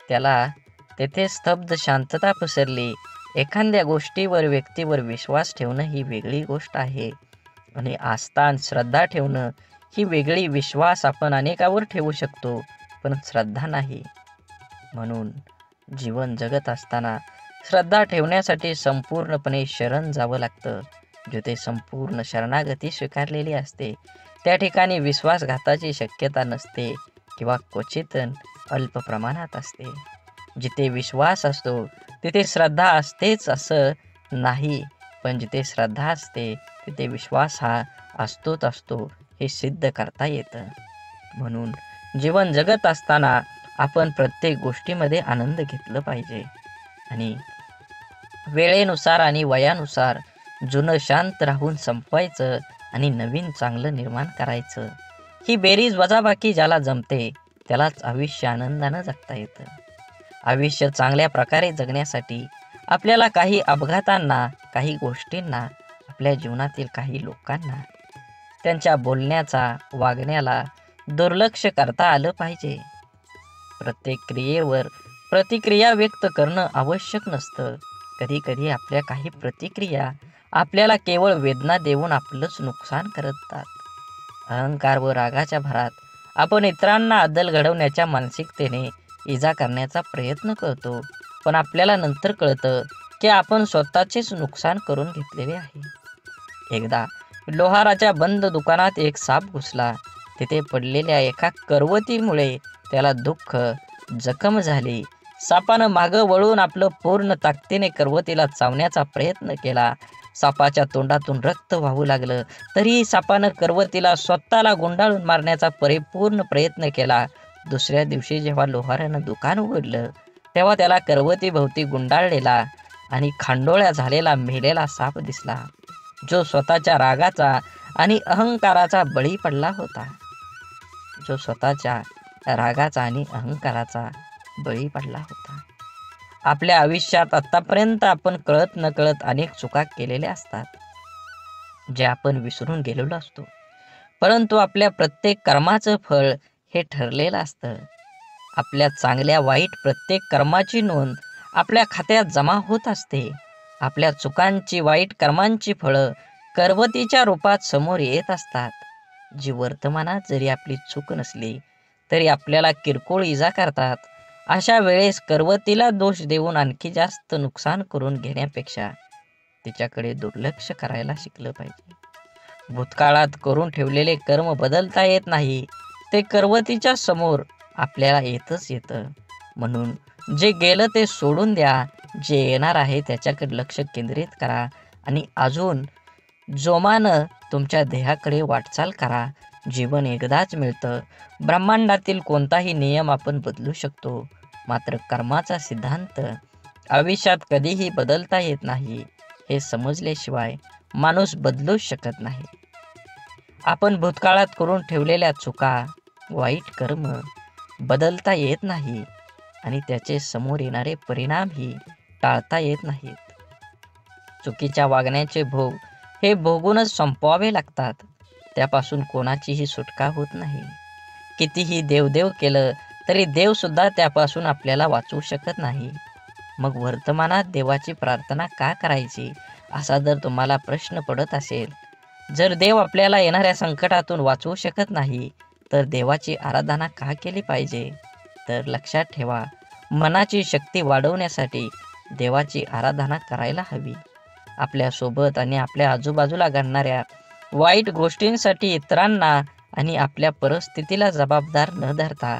त्याला तेथे स्तब्ध शांतता पसरली. एखाद्या गोष्टीवर, व्यक्तीवर विश्वास ठेवणं ही वेगळी गोष्ट आहे आणि आस्था आणि श्रद्धा ठेवणं ही वेगळी. विश्वास आपण अनेकावर ठेवू शकतो पण श्रद्धा नाही. म्हणून जीवन जगत असताना श्रद्धा ठेवण्यासाठी संपूर्णपणे शरण जावं लागतं. जिथे संपूर्ण शरणागती स्वीकारलेली असते त्या ठिकाणी विश्वासघाताची शक्यता नसते किंवा क्वचित अल्प प्रमाणात असते. जिथे विश्वास असतो तिथे श्रद्धा असतेच असं नाही, पण जिथे श्रद्धा असते तिथे विश्वास हा असतोच असतो हे सिद्ध करता येतं. म्हणून जीवन जगत असताना आपण प्रत्येक गोष्टीमध्ये आनंद घेतला पाहिजे आणि वेळेनुसार आणि वयानुसार जुनं शांत राहून संपवायचं आणि नवीन चांगलं निर्माण करायचं. ही बेरीज वजाबाकी ज्याला जमते त्यालाच आयुष्य आनंदानं जगता येतं. आयुष्य चांगल्या प्रकारे जगण्यासाठी आपल्याला काही अपघातांना, काही गोष्टींना, आपल्या जीवनातील काही लोकांना, त्यांच्या बोलण्याचा, वागण्याला दुर्लक्ष करता आलं पाहिजे. प्रत्येक क्रियेवर प्रतिक्रिया व्यक्त करणं आवश्यक नसतं. कधी कधी आपल्या काही प्रतिक्रिया आपल्याला केवळ वेदना देऊन आपलंच नुकसान करतात. अहंकार व रागाच्या भरात आपण इतरांना अद्दल घडवण्याच्या मानसिकतेने इजा करण्याचा प्रयत्न करतो, पण आपल्याला नंतर कळतं की आपण स्वतःचेच नुकसान करून घेतलेले आहे. एकदा लोहाराच्या बंद दुकानात एक साप घुसला. तिथे पडलेल्या एका करवतीमुळे त्याला दुःख, जखम झाली. सापानं मागं वळून आपलं पूर्ण ताकदीने करवतीला चावण्याचा प्रयत्न केला. सापाच्या तोंडातून रक्त वाहू लागलं. तरीही सापानं करवतीला स्वतःला गुंडाळून मारण्याचा परिपूर्ण प्रयत्न केला. दुसऱ्या दिवशी जेव्हा लोहारानं दुकान उघडलं तेव्हा त्याला करवतीभोवती गुंडाळलेला आणि खांडोळ्या झालेला मेलेला साप दिसला, जो स्वतःच्या रागाचा आणि अहंकाराचा बळी पडला होता. जो स्वतःच्या रागाचा आणि अहंकाराचा बळी पडला होता. आपल्या आयुष्यात आतापर्यंत आपण कळत नकळत अनेक चुका केलेल्या असतात, जे आपण विसरून गेलेलो असतो. परंतु आपल्या प्रत्येक कर्माचं फळ हे ठरलेलं असतं. आपल्या चांगल्या वाईट प्रत्येक कर्माची नोंद आपल्या खात्यात जमा होत असते. आपल्या चुकांची, वाईट कर्मांची फळं करवतीच्या रूपात समोर येत असतात, जी वर्तमानात जरी आपली चूक नसली तरी आपल्याला किरकोळ इजा करतात. अशा वेळेस करवतीला दोष देऊन आणखी जास्त नुकसान करून घेण्यापेक्षा तिच्याकडे दुर्लक्ष करायला शिकलं पाहिजे. भूतकाळात करून ठेवलेले कर्म बदलता येत नाही, ते करवतीच्या समोर आपल्याला येतच येतं. म्हणून जे गेलं ते सोडून द्या, जे येणार आहे त्याच्याकडे लक्ष केंद्रित करा आणि अजून जोमानं तुमच्या ध्येयाकडे वाटचाल करा. जीवन एकदाच मिळतं. ब्रह्मांडातील कोणताही नियम आपण बदलू शकतो, मात्र कर्माचा सिद्धांत आयुष्यात कधीही बदलता येत नाही. हे समजल्याशिवाय माणूस बदलूच शकत नाही. आपण भूतकाळात करून ठेवलेल्या चुका, वाईट कर्म बदलता येत नाही आणि त्याचे समोर येणारे परिणामही टाळता येत नाहीत. चुकीच्या वागण्याचे भोग हे भोगूनच संपवावे लागतात. त्यापासून कोणाचीही सुटका होत नाही. कितीही देवदेव केलं तरी देवसुद्धा त्यापासून आपल्याला वाचवू शकत नाही. मग वर्तमानात देवाची प्रार्थना का करायची, असा जर तुम्हाला प्रश्न पडत असेल, जर देव आपल्याला येणाऱ्या संकटातून वाचवू शकत नाही तर देवाची आराधना का केली पाहिजे? तर लक्षात ठेवा, मनाची शक्ती वाढवण्यासाठी देवाची आराधना करायला हवी. आपल्यासोबत आणि आपल्या आजूबाजूला घडणाऱ्या वाईट गोष्टींसाठी इतरांना आणि आपल्या परिस्थितीला जबाबदार न धरता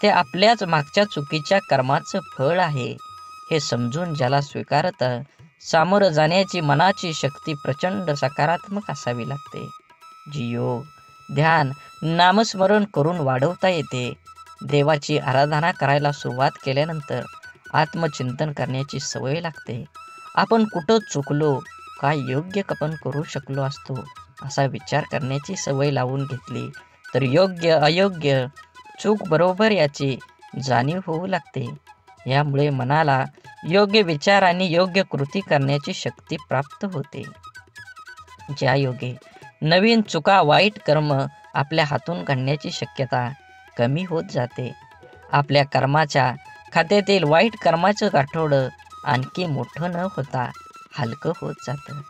ते आपल्याच मागच्या चुकीच्या कर्माचं फळ आहे हे समजून ज्याला स्वीकारतं, सामोरं जाण्याची मनाची शक्ती प्रचंड सकारात्मक असावी लागते, जी योग, ध्यान, नामस्मरण करून वाढवता येते. देवाची आराधना करायला सुरुवात केल्यानंतर आत्मचिंतन करण्याची सवय लागते. आपण कुठं चुकलो, काय योग्य आपण करू शकलो असतो, असा विचार करण्याची सवय लावून घेतली तर योग्य अयोग्य, चूक बरोबर याची जाणीव होऊ लागते. यामुळे मनाला योग्य विचार आणि योग्य कृती करण्याची शक्ती प्राप्त होते. ज्या योगे नवीन चुका, वाईट कर्म आपल्या हातून घडण्याची शक्यता कमी होत जाते. आपल्या कर्माच्या खात्यातील वाईट कर्माचं गाठोडं आणखी मोठं न होता हलकं होत जातं.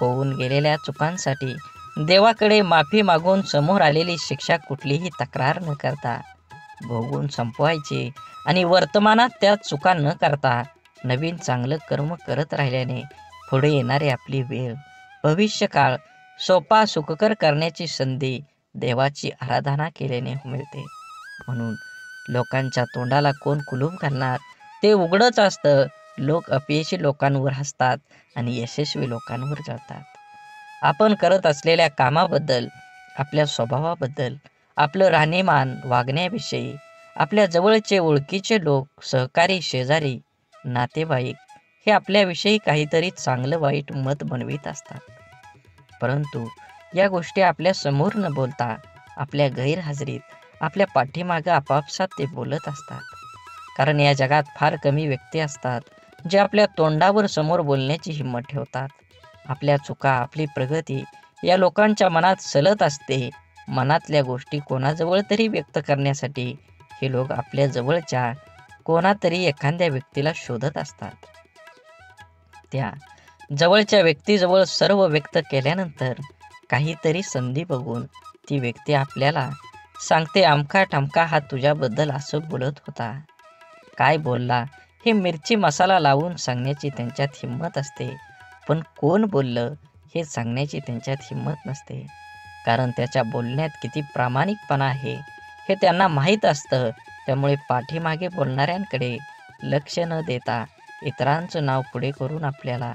होऊन गेलेल्या चुकांसाठी देवाकडे माफी मागून समोर आलेली शिक्षा कुठलीही तक्रार न करता भोगून संपवायची आणि वर्तमानात त्या चुका न करता नवीन चांगलं कर्म करत राहिल्याने पुढे येणारी आपली वेळ, भविष्यकाळ सोपा सुखकर करण्याची संधी देवाची आराधना केल्याने मिळते. म्हणून लोकांच्या तोंडाला कोण कुलूप घालणार, ते उघडच असतं. लोक अपयशी लोकांवर हसतात आणि यशस्वी लोकांवर जळतात. आपण करत असलेल्या कामाबद्दल, आपल्या स्वभावाबद्दल आपलं राहणीमान, वागण्याविषयी आपल्या जवळचे ओळखीचे लोक, सहकारी, शेजारी, नातेवाईक हे आपल्याविषयी काहीतरी चांगलं वाईट मत बनवीत असतात. परंतु या गोष्टी आपल्या समोर न बोलता आपल्या गैरहजेरीत, आपल्या पाठीमागं आपापसात ते बोलत असतात. कारण या जगात फार कमी व्यक्ती असतात जे आपल्या तोंडावर समोर बोलण्याची हिंमत ठेवतात. आपल्या चुका, आपली प्रगती या लोकांच्या मनात सलत असते. मनातल्या गोष्टी कोणाजवळ तरी व्यक्त करण्यासाठी हे लोक आपल्या जवळच्या कोणातरी एखाद्या व्यक्तीला शोधत असतात. त्या जवळच्या व्यक्तीजवळ सर्व व्यक्त केल्यानंतर काहीतरी संधी बघून ती व्यक्ती आपल्याला सांगते, अमका ठमका हा तुझ्याबद्दल असं बोलत होता. काय बोलला हे मिरची मसाला लावून सांगण्याची त्यांच्यात हिंमत असते, पण कोण बोललं हे सांगण्याची त्यांच्यात हिंमत नसते. कारण त्याच्या बोलण्यात किती प्रामाणिकपणा आहे हे त्यांना माहीत असतं. त्यामुळे पाठीमागे बोलणाऱ्यांकडे लक्ष न देता इतरांचं नाव पुढे करून आपल्याला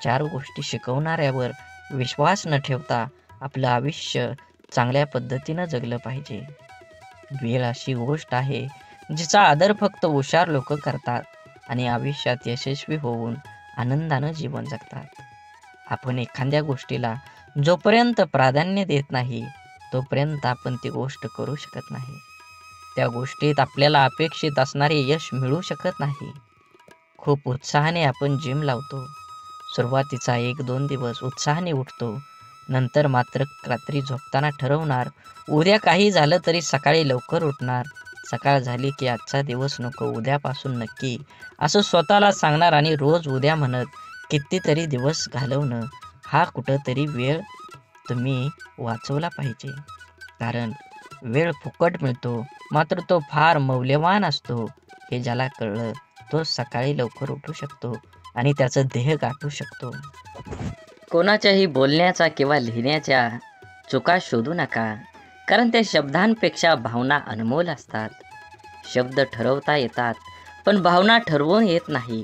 4 गोष्टी शिकवणाऱ्यावर विश्वास न ठेवता आपलं आयुष्य चांगल्या पद्धतीनं जगलं पाहिजे. वेळ अशी गोष्ट आहे जिचा आदर फक्त हुशार लोक करतात आणि आयुष्यात यशस्वी होऊन आनंदानं जीवन जगतात. आपण एखाद्या गोष्टीला जोपर्यंत प्राधान्य देत नाही तोपर्यंत आपण ती गोष्ट करू शकत नाही. त्या गोष्टीत आपल्याला अपेक्षित असणारे यश मिळू शकत नाही. खूप उत्साहाने आपण जिम लावतो. सुरुवातीचा 1-2 दिवस उत्साहाने उठतो. नंतर मात्र रात्री झोपताना ठरवणार, उद्या काही झालं तरी सकाळी लवकर उठणार. सकाळ झाली की आजचा दिवस नको, उद्यापासून नक्की, असं स्वतःला सांगणार आणि रोज उद्या म्हणत कितीतरी दिवस घालवणं. हा कुठंतरी वेळ तुम्ही वाचवला पाहिजे. कारण वेळ फुकट मिळतो, मात्र तो फार मौल्यवान असतो. हे ज्याला कळलं तो सकाळी लवकर उठू शकतो आणि त्याचं ध्येय गाठू शकतो. कोणाच्याही बोलण्याचा किंवा लिहिण्याच्या चुका शोधू नका, कारण त्या शब्दांपेक्षा भावना अनमोल असतात. शब्द ठरवता येतात पण भावना ठरवून येत नाही.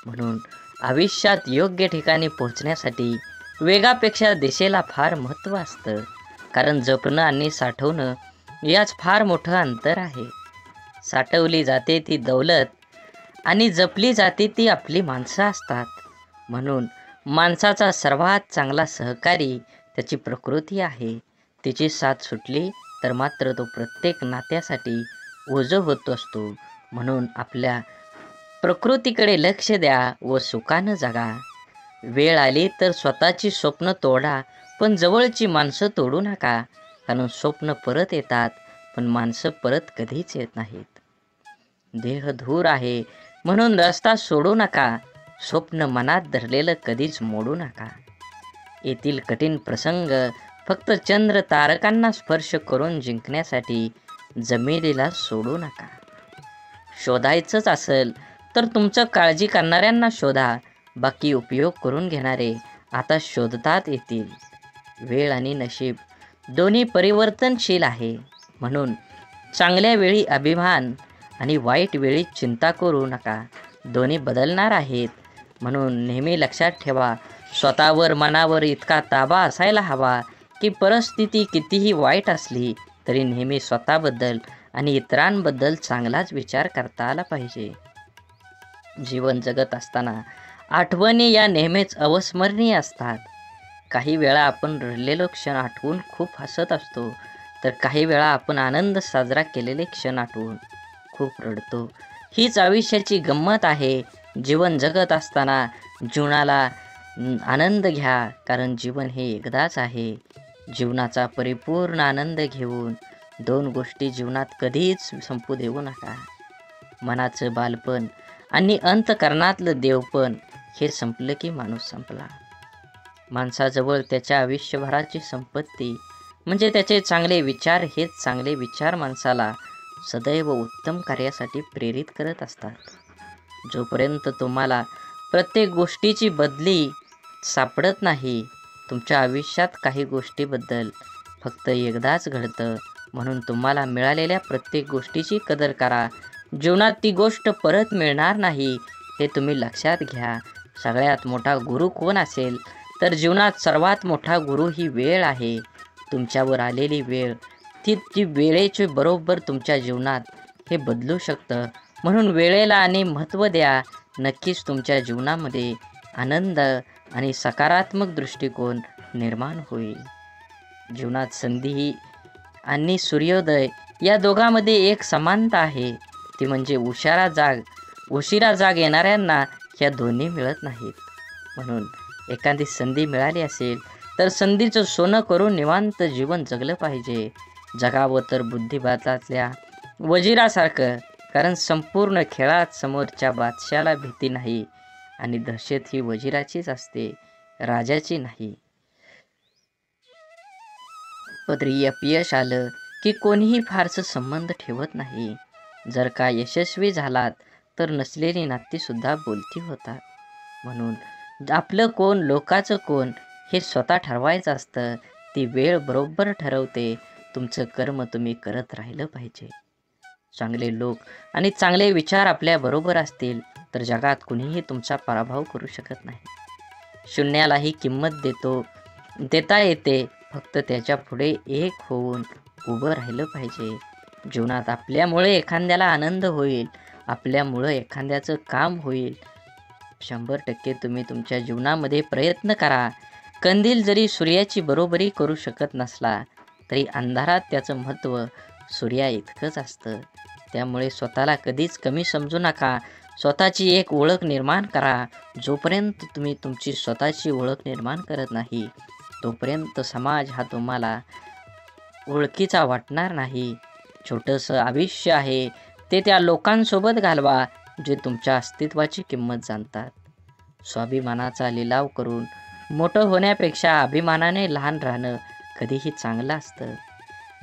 म्हणून आयुष्यात योग्य ठिकाणी पोहोचण्यासाठी वेगापेक्षा दिशेला फार महत्त्व असतं. कारण जपणं आणि साठवणं याच फार मोठं अंतर आहे. साठवली जाते ती दौलत आणि जपली जाते ती आपली माणसं असतात. म्हणून माणसाचा सर्वात चांगला सहकारी त्याची प्रकृती आहे. तिची साथ सुटली तर मात्र तो प्रत्येक नात्यासाठी ओझं होत असतो. म्हणून आपल्या प्रकृतीकडे लक्ष द्या व सुखानं जगा. वेळ आली तर स्वतःची स्वप्न तोडा, पण जवळची माणसं तोडू नका. कारण स्वप्न परत येतात पण माणसं परत कधीच येत नाहीत. देह धूर आहे म्हणून रस्ता सोडू नका. स्वप्न मनात धरलेलं कधीच मोडू नका. येथील कठीण प्रसंग फक्त चंद्र तारकांना स्पर्श करून जिंकण्यासाठी जमिनीला सोडू नका. शोधायचंच असेल तर तुमचं काळजी करणाऱ्यांना शोधा. बाकी उपयोग करून घेणारे आता शोधतात येतील. वेळ आणि नशीब दोन्ही परिवर्तनशील आहे. म्हणून चांगल्या वेळी अभिमान आणि वाईट वेळी चिंता करू नका. दोन्ही बदलणार आहेत. म्हणून नेहमी लक्षात ठेवा, स्वतःवर मनावर इतका ताबा असायला हवा की परिस्थिती कितीही वाईट असली तरी नेहमी स्वतःबद्दल आणि इतरांबद्दल चांगलाच विचार करता आला पाहिजे. जीवन जगत असताना आठवणी या नेहमीच अविस्मरणीय असतात. काही वेळा आपण रडलेलो क्षण आठवून खूप हसत असतो, तर काही वेळा आपण आनंद साजरा केलेले क्षण आठवून खूप रडतो. हीच आयुष्याची गंमत आहे. जीवन जगत असताना जीवनाला आनंद घ्या, कारण जीवन हे एकदाच आहे. जीवनाचा परिपूर्ण आनंद घेऊन 2 गोष्टी जीवनात कधीच संपू देऊ नका. मनाचं बालपण आणि अंतःकरणातलं देवपण हे संपलं की माणूस संपला. माणसाजवळ त्याच्या आयुष्यभराची संपत्ती म्हणजे त्याचे चांगले विचार. हेच चांगले विचार माणसाला सदैव उत्तम कार्यासाठी प्रेरित करत असतात. जोपर्यंत तुम्हाला प्रत्येक गोष्टीची बदली सापडत नाही, तुमच्या आयुष्यात काही गोष्टीबद्दल फक्त एकदाच घडतं. म्हणून तुम्हाला मिळालेल्या प्रत्येक गोष्टीची कदर करा. जीवनात ती गोष्ट परत मिळणार नाही हे तुम्ही लक्षात घ्या. सगळ्यात मोठा गुरु कोण असेल तर जीवनात सर्वात मोठा गुरु ही वेळ आहे. तुमच्यावर आलेली वेळ ती वेळेचे बरोबर तुमच्या जीवनात हे बदलू शकतं. म्हणून वेळेला आणि महत्त्व द्या. नक्कीच तुमच्या जीवनामध्ये आनंद आणि सकारात्मक दृष्टिकोन निर्माण होईल. जीवनात संधी आणि सूर्योदय या दोघांमध्ये एक समानता आहे. ती म्हणजे उशिरा जाग येणाऱ्यांना ह्या दोन्ही मिळत नाहीत. म्हणून एखादी संधी मिळाली असेल तर संधीचं सोनं करून निवांत जीवन जगलं पाहिजे. जगावं तर बुद्धिबळातल्या वजिरासारखं. कारण संपूर्ण खेळात समोरच्या बादशाला भीती नाही आणि दहशत ही वजिराचीच असते, राजाची नाही. पदरी अपयश आलं की कोणीही फारसं संबंध ठेवत नाही. जर का यशस्वी झालात तर नसलेली नातीसुद्धा बोलती होतात. म्हणून आपलं कोण लोकाचं कोण हे स्वतः ठरवायचं असतं. ती वेळ बरोबर ठरवते. तुमचं कर्म तुम्ही करत राहिलं पाहिजे. चांगले लोक आणि चांगले विचार आपल्या बरोबर असतील तर जगात कुणीही तुमचा पराभव करू शकत नाही. शून्यालाही किंमत देता येते. फक्त त्याच्या पुढे एक होऊन उभं राहिलं पाहिजे. जीवनात आपल्यामुळे एखाद्याला आनंद होईल, आपल्यामुळं एखाद्याचं काम होईल. 100% तुम्ही तुमच्या जीवनामध्ये प्रयत्न करा. कंदील जरी सूर्याची बरोबरी करू शकत नसला तरी अंधारात त्याचं महत्त्व सूर्या इतकंच असतं. त्यामुळे स्वतःला कधीच कमी समजू नका. स्वतःची एक ओळख निर्माण करा. जोपर्यंत तुम्ही तुमची स्वतःची ओळख निर्माण करत नाही तोपर्यंत समाज हा तुम्हाला ओळखीचा वाटणार नाही. छोटंसं आयुष्य आहे ते त्या लोकांसोबत घालवा जे तुमच्या अस्तित्वाची किंमत जाणतात. स्वाभिमानाचा लिलाव करून मोठं होण्यापेक्षा अभिमानाने लहान राहणं कधीही चांगलं असतं.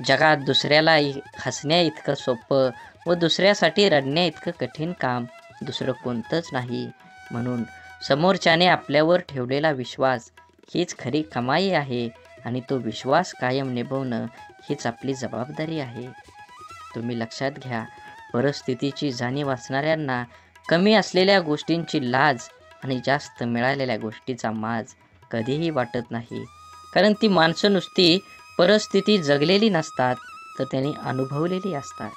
जगात दुसऱ्याला हसण्या इतकं सोपं व दुसऱ्यासाठी रडण्या इतकं कठीण काम दुसरं कोणतंच नाही. म्हणून समोरच्याने आपल्यावर ठेवलेला विश्वास हीच खरी कमाई आहे आणि तो विश्वास कायम निभवणं हीच आपली जबाबदारी आहे. तुम्ही लक्षात घ्या, परिस्थितीची जाणीव असणाऱ्यांना कमी असलेल्या गोष्टींची लाज आणि जास्त मिळालेल्या गोष्टीचा माज कधीही वाटत नाही. कारण ती माणसं नुसती परिस्थिती जगलेली नसतात तर त्यांनी अनुभवलेली असतात.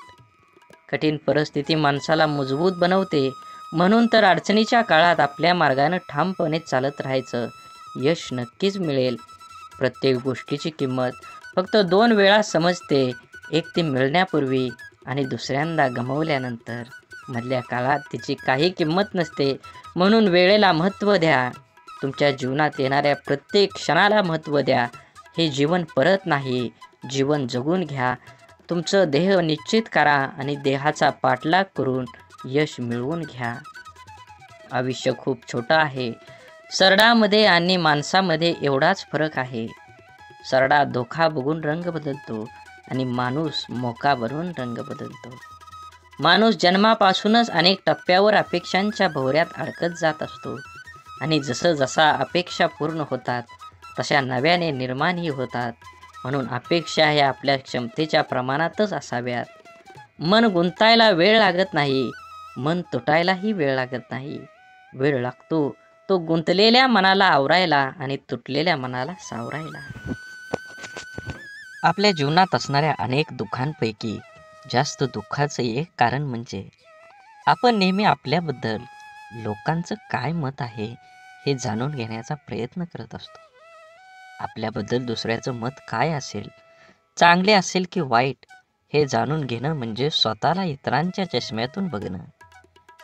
कठीण परिस्थिती माणसाला मजबूत बनवते. म्हणून तर अडचणीच्या काळात आपल्या मार्गानं ठामपणे चालत राहायचं. यश नक्कीच मिळेल. प्रत्येक गोष्टीची किंमत फक्त 2 वेळा समजते. एक ती मिळण्यापूर्वी आणि दुसऱ्यांदा गमावल्यानंतर. मधल्या काळात तिची काही किंमत नसते. म्हणून वेळेला महत्त्व द्या. तुमच्या जीवनात येणाऱ्या प्रत्येक क्षणाला महत्त्व द्या. हे जीवन परत नाही. जीवन जगून घ्या. तुमचं ध्येय निश्चित करा आणि देहाचा पाठलाग करून यश मिळवून घ्या. आयुष्य खूप छोटं आहे. सरडामध्ये आणि माणसामध्ये एवढाच फरक आहे. सरडा धोका बघून रंग बदलतो आणि माणूस मोका भरून रंग बदलतो. माणूस जन्मापासूनच अनेक टप्प्यावर अपेक्षांच्या भोवऱ्यात अडकत जात असतो आणि जसा अपेक्षा पूर्ण होतात तशा नव्याने निर्माणही होतात. म्हणून अपेक्षा ह्या आपल्या क्षमतेच्या प्रमाणातच असाव्यात. मन गुंतायला वेळ लागत नाही. मन तुटायलाही वेळ लागत नाही. वेळ लागतो तो गुंतलेल्या मनाला आवरायला आणि तुटलेल्या मनाला सावरायला. आपल्या जीवनात असणाऱ्या अनेक दुःखांपैकी जास्त दुःखाचं एक कारण म्हणजे आपण नेहमी आपल्याबद्दल लोकांचं काय मत आहे हे जाणून घेण्याचा प्रयत्न करत असतो. आपल्याबद्दल दुसऱ्याचं मत काय असेल, चांगले असेल की वाईट, हे जाणून घेणं म्हणजे स्वतःला इतरांच्या चष्म्यातून बघणं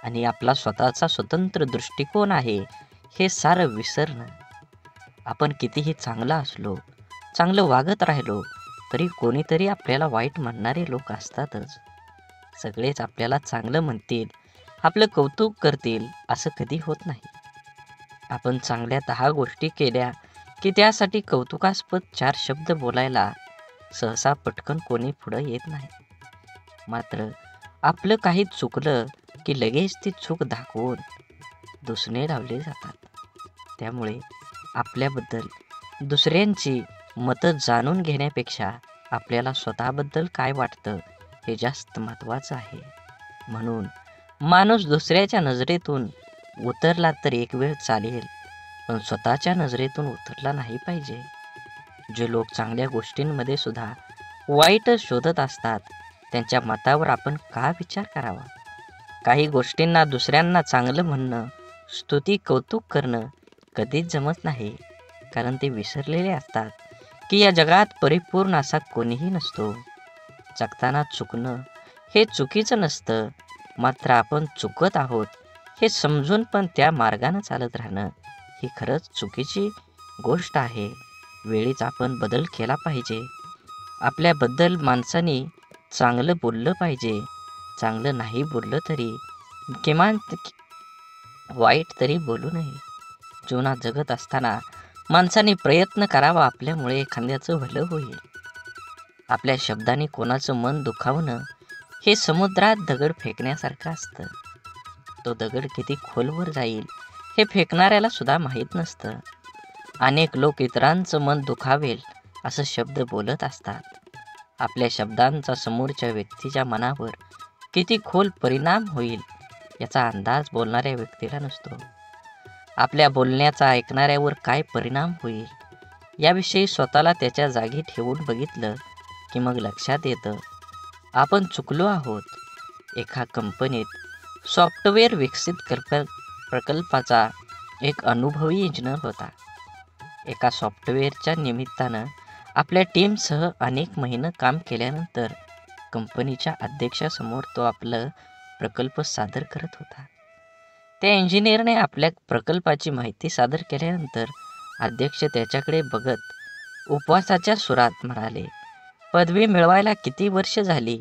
आणि आपला स्वतःचा स्वतंत्र दृष्टिकोन आहे हे सारं विसरणं. आपण कितीही चांगला असलो, चांगलं वागत राहिलो तरी कोणीतरी आपल्याला वाईट म्हणणारे लोक असतातच. सगळेच आपल्याला चांगलं म्हणतील, आपलं कौतुक करतील असं कधी होत नाही. आपण चांगल्या 10 गोष्टी केल्या की त्यासाठी कौतुकास्पद 4 शब्द बोलायला सहसा पटकन कोणी पुढं येत नाही. मात्र आपलं काही चुकलं की लगेच ती चूक दाखवून दुसणे लावले जातात. त्यामुळे आपल्याबद्दल दुसऱ्यांची मतं जाणून घेण्यापेक्षा आपल्याला स्वतःबद्दल काय वाटतं हे जास्त महत्त्वाचं आहे. म्हणून माणूस दुसऱ्याच्या नजरेतून उतरला तर एक वेळ चालेल, पण स्वतःच्या नजरेतून उतरला नाही पाहिजे. जे लोक चांगल्या गोष्टींमध्ये सुद्धा वाईट शोधत असतात. त्यांच्या मतावर आपण का विचार करावा? काही गोष्टींना दुसऱ्यांना चांगलं म्हणणं, स्तुती कौतुक करणं कधीच जमत नाही. कारण ते विसरलेले असतात की या जगात परिपूर्ण असा कोणीही नसतो. जगताना चुकणं हे चुकीचं नसतं, मात्र आपण चुकत आहोत हे समजून पण त्या मार्गानं चालत राहणं ही खरंच चुकीची गोष्ट आहे. वेळीच आपण बदल केला पाहिजे. आपल्याबद्दल माणसाने चांगलं बोललं पाहिजे. चांगलं नाही बोललं तरी किमान वाईट तरी बोलू नये. जीवनात जगत असताना माणसाने प्रयत्न करावा, आपल्यामुळे एखाद्याचं भलं होईल. आपल्या शब्दांनी कोणाचं मन दुखावणं हे समुद्रात दगड फेकण्यासारखं असतं. तो दगड किती खोलवर जाईल हे फेकणाऱ्याला सुद्धा माहीत नसतं. अनेक लोक इतरांचं मन दुखावेल असं शब्द बोलत असतात. आपल्या शब्दांचा समोरच्या व्यक्तीच्या मनावर किती खोल परिणाम होईल याचा अंदाज बोलणाऱ्या व्यक्तीला नसतो. आपल्या बोलण्याचा ऐकणाऱ्यावर काय परिणाम होईल याविषयी स्वतःला त्याच्या जागी ठेवून बघितलं की मग लक्षात येतं आपण चुकलो आहोत. एका कंपनीत सॉफ्टवेअर विकसित प्रकल्पाचा एक अनुभवी इंजिनियर होता. एका सॉफ्टवेअरच्या निमित्तानं आपल्या टीमसह अनेक महिने काम केल्यानंतर कंपनीच्या अध्यक्षासमोर तो आपलं प्रकल्प सादर करत होता. त्या इंजिनियरने आपल्या प्रकल्पाची माहिती सादर केल्यानंतर अध्यक्ष त्याच्याकडे बघत उपवासाच्या सुरात म्हणाले, पदवी मिळवायला किती वर्ष झाली?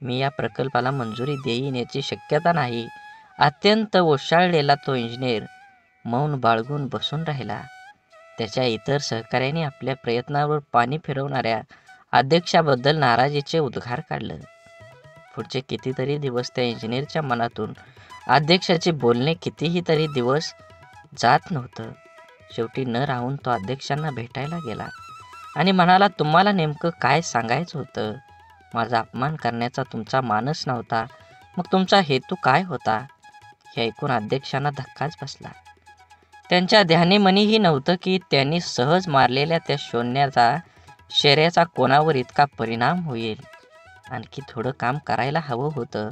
मी या प्रकल्पाला मंजुरी देईन याची शक्यता नाही. अत्यंत ओशाळलेला तो इंजिनियर मौन बाळगून बसून राहिला. त्याच्या इतर सहकाऱ्यांनी आपल्या प्रयत्नावर पाणी फिरवणाऱ्या अध्यक्षाबद्दल नाराजीचे उद्गार काढलं. पुढचे कितीतरी दिवस त्या इंजिनियरच्या मनातून अध्यक्षाचे बोलणे कितीही तरी दिवस जात नव्हतं. शेवटी न राहून तो अध्यक्षांना भेटायला गेला आणि म्हणाला, तुम्हाला नेमकं काय सांगायचं होतं? माझा अपमान करण्याचा तुमचा मानस नव्हता, मग तुमचा हेतू काय होता? हे ऐकून अध्यक्षांना धक्काच बसला. त्यांच्या ध्यानीमनीही नव्हतं की त्यांनी सहज मारलेल्या त्या शर्याचा कोणावर इतका परिणाम होईल. आणखी थोडं काम करायला हवं होतं.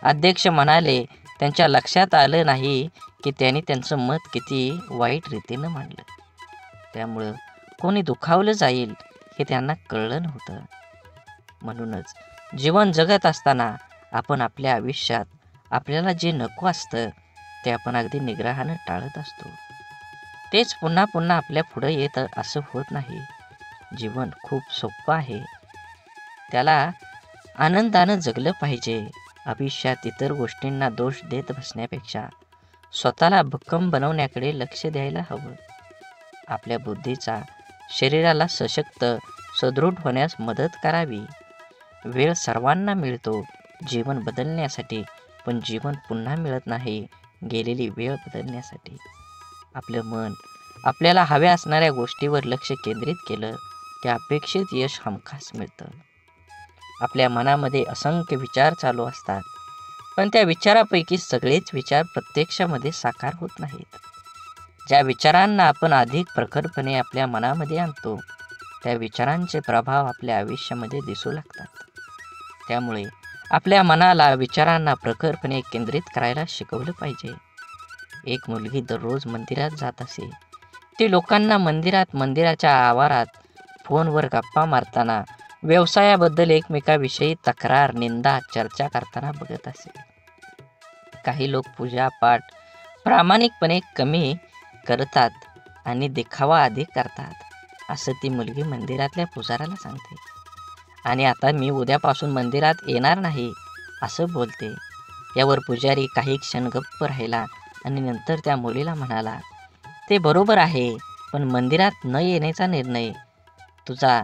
अध्यक्ष म्हणाले, त्यांच्या लक्षात आलं नाही की त्यांनी त्यांचं मत किती वाईट रीतीनं मांडलं. त्यामुळं कोणी दुखावलं जाईल हे त्यांना कळलं नव्हतं. म्हणूनच जीवन जगत असताना आपण आपल्या आयुष्यात आपल्याला जे नको असतं ते आपण अगदी निग्रहानं टाळत असतो. तेच पुन्हा पुन्हा आपल्या पुढं येत असं होत नाही. जीवन खूप सोपं आहे, त्याला आनंदानं जगलं पाहिजे. आयुष्यात इतर गोष्टींना दोष देत बसण्यापेक्षा स्वतःला भक्कम बनवण्याकडे लक्ष द्यायला हवं. आपल्या बुद्धीचा शरीराला सशक्त सदृढ होण्यास मदत करावी. वेळ सर्वांना मिळतो जीवन बदलण्यासाठी, पण जीवन पुन्हा मिळत नाही गेलेली वेळ बदलण्यासाठी. आपलं मन आपल्याला हव्या असणाऱ्या गोष्टीवर लक्ष केंद्रित केलं की अपेक्षित यश हमखास मिळतं. आपल्या मनामध्ये असंख्य विचार चालू असतात, पण त्या विचारापैकी सगळेच विचार प्रत्यक्षामध्ये साकार होत नाहीत. ज्या विचारांना आपण अधिक प्रखरपणे आपल्या मनामध्ये आणतो त्या विचारांचे प्रभाव आपल्या आयुष्यामध्ये दिसू लागतात. त्यामुळे आपल्या मनाला विचारांना प्रखरपणे केंद्रित करायला शिकवलं पाहिजे. एक मुलगी दररोज मंदिरात जात असे. ती लोकांना मंदिराच्या आवारात फोनवर गप्पा मारताना, व्यवसायाबद्दल एकमेकाविषयी तक्रार, निंदा, चर्चा करताना बघत असे. काही लोक पूजापाठ प्रामाणिकपणे कमी करतात आणि दिखावा अधिक करतात, असं ती मुलगी मंदिरातल्या पुजाऱ्याला सांगते. आणि आता मी उद्यापासून मंदिरात येणार नाही असं बोलते. यावर पुजारी काही क्षण गप्प राहिला आणि नंतर त्या मुलीला म्हणाला, ते बरोबर आहे, पण मंदिरात न येण्याचा निर्णय तुझा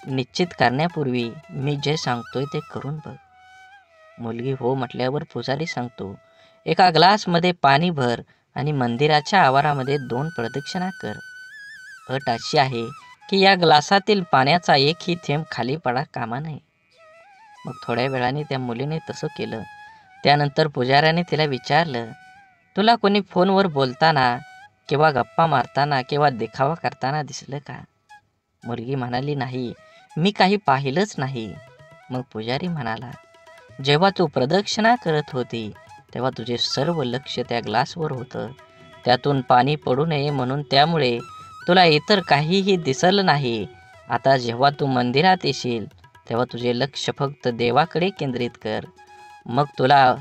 निश्चित करण्यापूर्वी मी जे सांगतोय ते करून बघ. मुलगी हो म्हटल्यावर पुजारी सांगतो, एका ग्लासमध्ये पाणी भर आणि मंदिराच्या आवारामध्ये 2 प्रदक्षिणा कर. अट अशी आहे की या ग्लासातील पाण्याचा एकही थेंब खाली पडा कामा नये. मग थोड्या वेळाने त्या मुलीने तसं केलं. त्यानंतर पुजाऱ्याने तिला विचारलं, तुला कोणी फोनवर बोलताना किंवा गप्पा मारताना किंवा दिखावा करताना दिसलं का? मुलगी म्हणाली, नाही, मी काही पाहिलंच नाही. मग पुजारी म्हणाला, जेव्हा तू प्रदक्षिणा करत होती तेव्हा तुझे सर्व लक्ष त्या ग्लासवर होतं. त्यातून पाणी पडू नये म्हणून, त्यामुळे तुला इतर काहीही दिसलं नाही. आता जेव्हा तू मंदिरात येशील तेव्हा तुझे लक्ष फक्त देवाकडे केंद्रित कर. मग तुला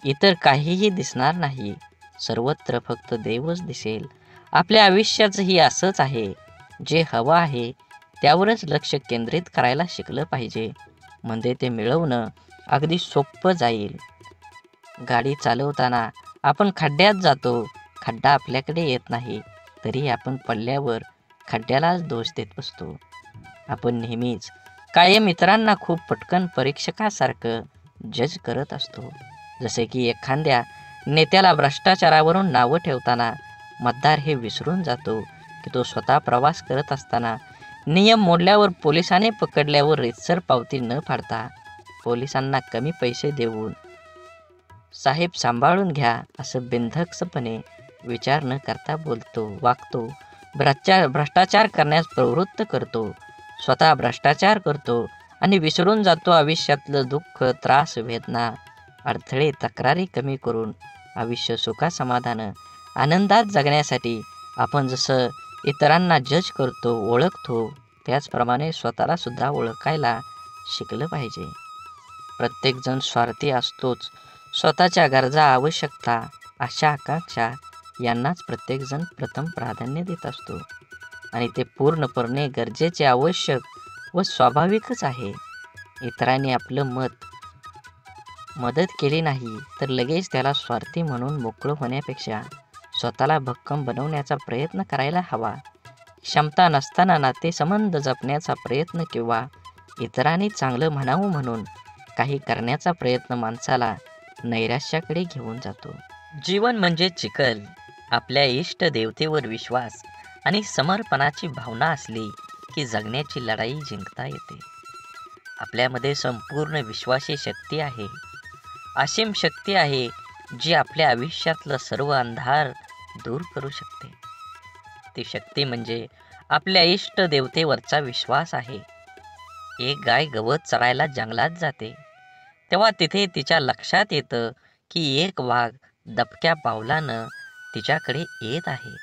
इतर काहीही दिसणार नाही. सर्वत्र फक्त देवच दिसेल. आपल्या आयुष्याचंही असंच आहे. जे हवं आहे त्यावरच लक्ष केंद्रित करायला शिकलं पाहिजे. म्हणजे ते मिळवणं अगदी सोपं जाईल. गाडी चालवताना आपण खड्ड्यात जातो. खड्डा आपल्याकडे येत नाही तरी आपण पडल्यावर खड्ड्यालाच दोष देत बसतो. आपण नेहमीच कायम इतरांना खूप पटकन परीक्षकासारखं जज करत असतो. जसे की एखाद्या नेत्याला भ्रष्टाचारावरून नावं ठेवताना मतदार हे विसरून जातो की तो स्वतः प्रवास करत असताना नियम मोडल्यावर पोलिसाने पकडल्यावर रीतसर पावती न फाडता पोलिसांना कमी पैसे देऊन साहेब सांभाळून घ्या असं बिनधास्तपणे विचार न करता वागतो. भ्रष्टाचार करण्यास प्रवृत्त करतो. स्वतः भ्रष्टाचार करतो आणि विसरून जातो आयुष्यातलं दुःख, त्रास, वेदना, अडथळे, तक्रारी कमी करून आयुष्य सुखासमाधानं आनंदात जगण्यासाठी आपण जसं इतरांना जज करतो, ओळखतो, त्याचप्रमाणे स्वतःला सुद्धा ओळखायला शिकलं पाहिजे. प्रत्येकजण स्वार्थी असतोच. स्वतःच्या गरजा, आवश्यकता, आशा, आकांक्षा यांनाच प्रत्येकजण प्रथम प्राधान्य देत असतो आणि ते पूर्णपणे गरजेचे, आवश्यक व स्वाभाविकच आहे. इतरांनी आपलं मदत केली नाही तर लगेच त्याला स्वार्थी म्हणून मोकळं होण्यापेक्षा स्वतःला भक्कम बनवण्याचा प्रयत्न करायला हवा. क्षमता नसताना नातेसंबंध जपण्याचा प्रयत्न किंवा इतरांनी चांगलं म्हणावं म्हणून काही करण्याचा प्रयत्न माणसाला नैराश्याकडे घेऊन जातो. जीवन म्हणजे चिखल. आपल्या इष्ट देवतेवर विश्वास आणि समर्पणाची भावना असली की जगण्याची लढाई जिंकता येते. आपल्यामध्ये संपूर्ण विश्वाची शक्ती आहे. असीम शक्ती आहे जी आपल्या आयुष्यातलं सर्व अंधार दूर करू शकते. ती शक्ती म्हणजे आपल्या इष्ट देवतेवरचा विश्वास आहे. एक गाय गवत चरायला जंगलात जाते तेव्हा तिथे तिच्या लक्षात येतं की एक वाघ दबक्या पावलानं तिच्याकडे येत आहे.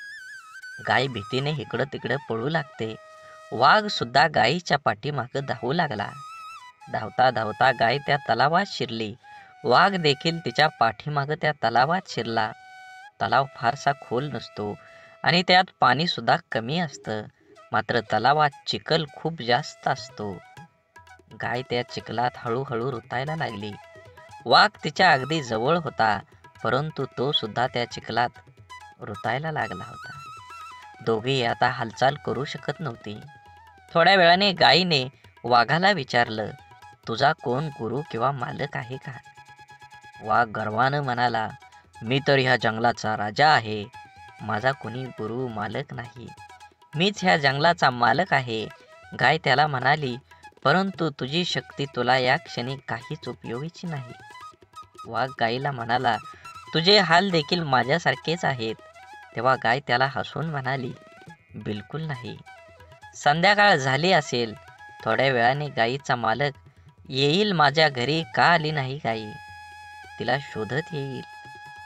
गाय भीतीने इकडं तिकडं पळू लागते. वाघ सुद्धा गायीच्या पाठीमागं धावू लागला. धावता धावता गाय त्या तलावात शिरली. वाघ देखील तिच्या पाठीमागं त्या तलावात शिरला. तलाव फारसा खोल नसतो आणि त्यात पाणी सुद्धा कमी असतं. मात्र तलावात चिखल खूप जास्त असतो. गाय त्या चिखलात हळूहळू रुतायला लागली. वाघ तिच्या अगदी जवळ होता, परंतु तो सुद्धा त्या चिखलात रुतायला लागला होता. दोघेही आता हालचाल करू शकत नव्हती. थोड्या वेळाने गायीने वाघाला विचारलं, तुझा कोण गुरु किंवा मालक आहे का? वाघ गर्वानं म्हणाला, मी तर ह्या जंगलाचा राजा आहे. माझा कोणी गुरु मालक नाही. मीच ह्या जंगलाचा मालक आहे. गाय त्याला म्हणाली, परंतु तुझी शक्ती तुला या क्षणी काहीच उपयोगीची नाही. वाघ गायीला म्हणाला, तुझे हाल देखील माझ्यासारखेच आहेत. तेव्हा गाय त्याला हसून म्हणाली, बिलकुल नाही. संध्याकाळ झाली असेल. थोड्या वेळाने गायीचा मालक येईल. माझ्या घरी का आली नाही गायी? तिला शोधत येईल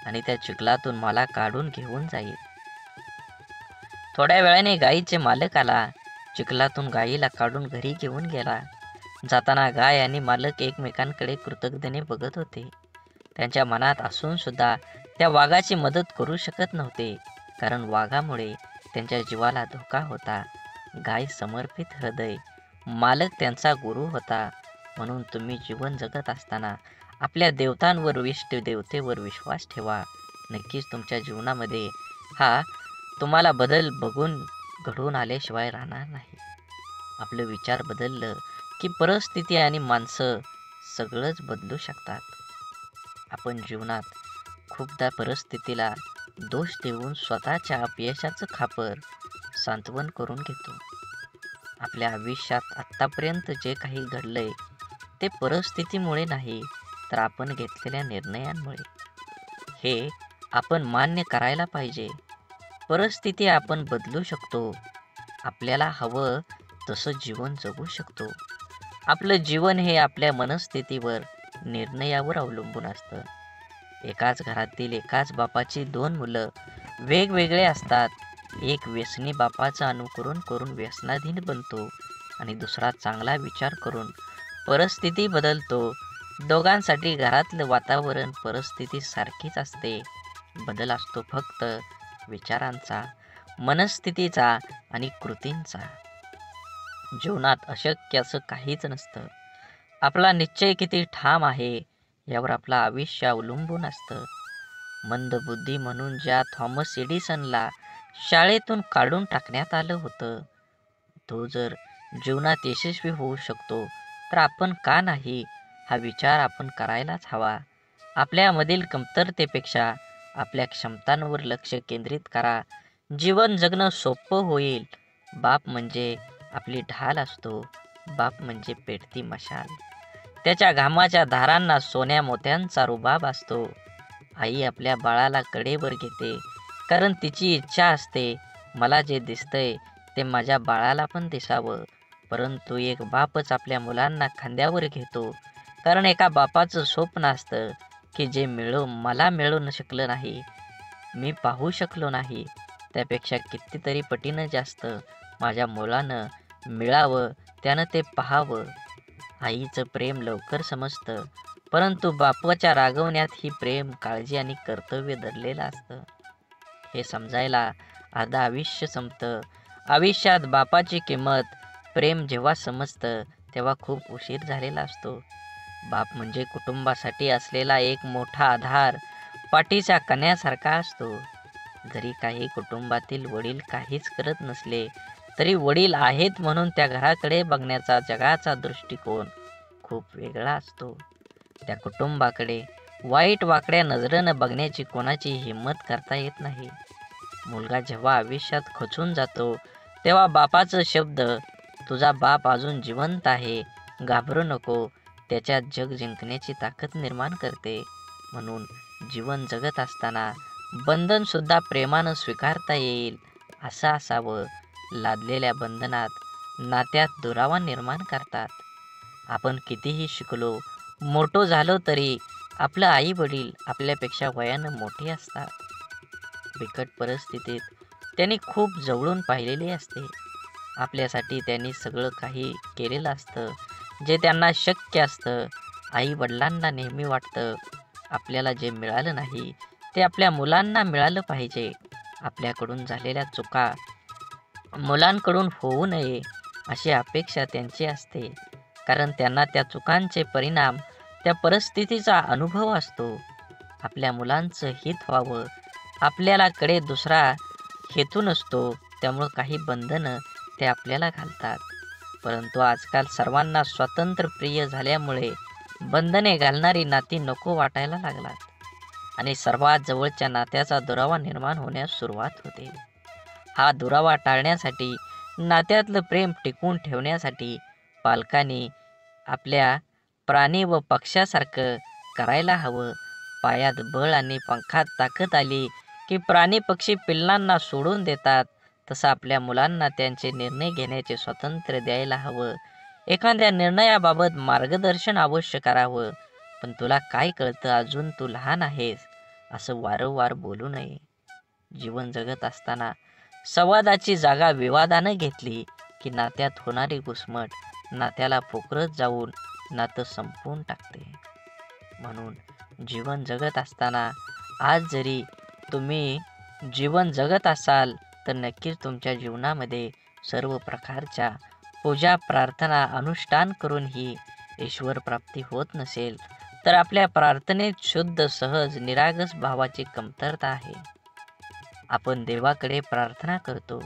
आणि त्या चिखलातून मला काढून घेऊन जाईल. थोड्या वेळाने गायीचे मालक आला. चिखलातून गायीला काढून घरी घेऊन गेला. जाताना गाय आणि मालक एकमेकांकडे कृतज्ञतेने बघत होते. त्यांच्या मनात असून सुद्धा त्या वाघाची मदत करू शकत नव्हते, कारण वाघामुळे त्यांच्या जीवाला धोका होता. गाय समर्पित हृदय, मालक त्यांचा गुरु होता. म्हणून तुम्ही जीवन जगत असताना आपल्या देवतांवर, इष्ट देवतेवर विश्वास ठेवा. नक्कीच तुमच्या जीवनामध्ये हा तुम्हाला बदल बघून घडून आल्याशिवाय राहणार नाही. आपलं विचार बदललं की परिस्थिती आणि माणसं सगळंच बदलू शकतात. आपण जीवनात खूपदा परिस्थितीला दोष देऊन स्वतःच्या अपयशाचं खापर सांत्वन करून घेतो. आपल्या आयुष्यात आत्तापर्यंत जे काही घडलंय ते परिस्थितीमुळे नाही, तर आपण घेतलेल्या निर्णयांमुळे. हे आपण मान्य करायला पाहिजे. परिस्थिती आपण बदलू शकतो. आपल्याला हवं तसं जीवन जगू शकतो. आपलं जीवन हे आपल्या मनस्थितीवर, निर्णयावर अवलंबून असतं. एकाच घरातील एकाच बापाची दोन मुलं वेगवेगळे असतात. एक व्यसनी बापाचं अनुकरण करून व्यसनाधीन बनतो आणि दुसरा चांगला विचार करून परिस्थिती बदलतो. दोघांसाठी घरातलं वातावरण, परिस्थिती सारखीच असते. बदल असतो फक्त विचारांचा, मनस्थितीचा आणि कृतींचा. जीवनात अशक्य असं काहीच नसतं. आपला निश्चय किती ठाम आहे यावर आपलं आयुष्य अवलंबून असतं. मंदबुद्धी म्हणून ज्या थॉमस एडिसनला शाळेतून काढून टाकण्यात आलं होतं, तो जर जीवनात यशस्वी होऊ शकतो तर आपण का नाही, हा विचार आपण करायलाच हवा. आपल्यामधील कमतरतेपेक्षा आपल्या क्षमतांवर लक्ष केंद्रित करा. जीवन जगणं सोपं होईल. बाप म्हणजे आपली ढाल असतो. बाप म्हणजे पेटती मशाल. त्याच्या घामाच्या धारांना सोन्या मोत्यांचा रुबाब असतो. आई आपल्या बाळाला कडेवर घेते, कारण तिची इच्छा असते, मला जे दिसतंय ते माझ्या बाळाला पण दिसावं. परंतु एक बापच आपल्या मुलांना खांद्यावर घेतो, कारण एका बापाचं स्वप्न असतं की जे मला मिळू शकलं नाही, मी पाहू शकलो नाही, त्यापेक्षा कितीतरी पटीनं जास्त माझ्या मुलानं मिळावं, त्यानं ते पाहावं. आईचं प्रेम लवकर समजतं, परंतु बापाच्या रागवण्यात ही प्रेम, काळजी आणि कर्तव्य दडलेलं असतं. हे समजायला अर्धा आयुष्य संपतं. आयुष्यात बापाची किंमत, प्रेम जेव्हा समजतं तेव्हा खूप उशीर झालेला असतो. बाप म्हणजे कुटुंबासाठी असलेला एक मोठा आधार, पाठीच्या कण्यासारखा असतो. जरी काही कुटुंबातील वडील काहीच करत नसले तरी वडील आहेत म्हणून त्या घराकडे बघण्याचा जगाचा दृष्टिकोन खूप वेगळा असतो. त्या कुटुंबाकडे वाईट वाकड्या नजरेनं बघण्याची कोणाची हिंमत करता येत नाही. मुलगा जेव्हा आयुष्यात खचून जातो तेव्हा बापाचं शब्द, तुझा बाप अजून जिवंत आहे, घाबरू नको, त्याच्यात जग जिंकण्याची ताकद निर्माण करते. म्हणून जीवन जगत असताना बंधन सुद्धा प्रेमानं स्वीकारता येईल असं असावं. लादलेल्या बंधनात, नात्यात दुरावा निर्माण करतात. आपण कितीही शिकलो, मोठो झालो तरी आपलं आई वडील आपल्यापेक्षा वयानं मोठे असतात. बिकट परिस्थितीत त्यांनी खूप जवळून पाहिलेले असते. आपल्यासाठी त्यांनी सगळं काही केलेलं असतं जे त्यांना शक्य असतं. आई वडिलांना नेहमी वाटतं आपल्याला जे मिळालं नाही ते आपल्या मुलांना मिळालं पाहिजे. आपल्याकडून झालेल्या चुका मुलांकडून होऊ नये अशी अपेक्षा त्यांची असते, कारण त्यांना त्या चुकांचे परिणाम, त्या परिस्थितीचा अनुभव असतो. आपल्या मुलांचं हित व्हावं, आपल्याला कडे दुसरा हेतू नसतो, त्यामुळं काही बंधनं ते आपल्याला घालतात. परंतु आजकाल सर्वांना स्वातंत्र्य प्रिय झाल्यामुळे बंधने घालणारी नाती नको वाटायला लागतात आणि सर्वात जवळच्या नात्याचा दुरावा निर्माण होण्यास सुरुवात होते. हा दुरावा टाळण्यासाठी, नात्यातलं प्रेम टिकवून ठेवण्यासाठी पालकांनी आपल्या प्राणी व पक्ष्यासारखं करायला हवं. पायात बळ आणि पंखात ताकद आली की प्राणी पक्षी पिल्लांना सोडून देतात, तसं आपल्या मुलांना त्यांचे निर्णय घेण्याचे स्वातंत्र्य द्यायला हवं. एखाद्या निर्णयाबाबत मार्गदर्शन अवश्य करावं, पण तुला काय कळतं, अजून तू लहान आहेस, असं वारंवार बोलू नये. जीवन जगत असताना संवादाची जागा विवादानं घेतली की नात्यात होणारी घुसमट नात्याला पोखरत जाऊन नातं संपवून टाकते. म्हणून जीवन जगत असताना, आज जरी तुम्ही जीवन जगत असाल तर नक्कीच तुमच्या जीवनामध्ये सर्व प्रकारच्या पूजा, प्रार्थना, अनुष्ठान करूनही ईश्वर प्राप्ती होत नसेल तर आपल्या प्रार्थनेत शुद्ध, सहज, निरागस भावाची कमतरता आहे. आपण देवाकडे प्रार्थना करतो,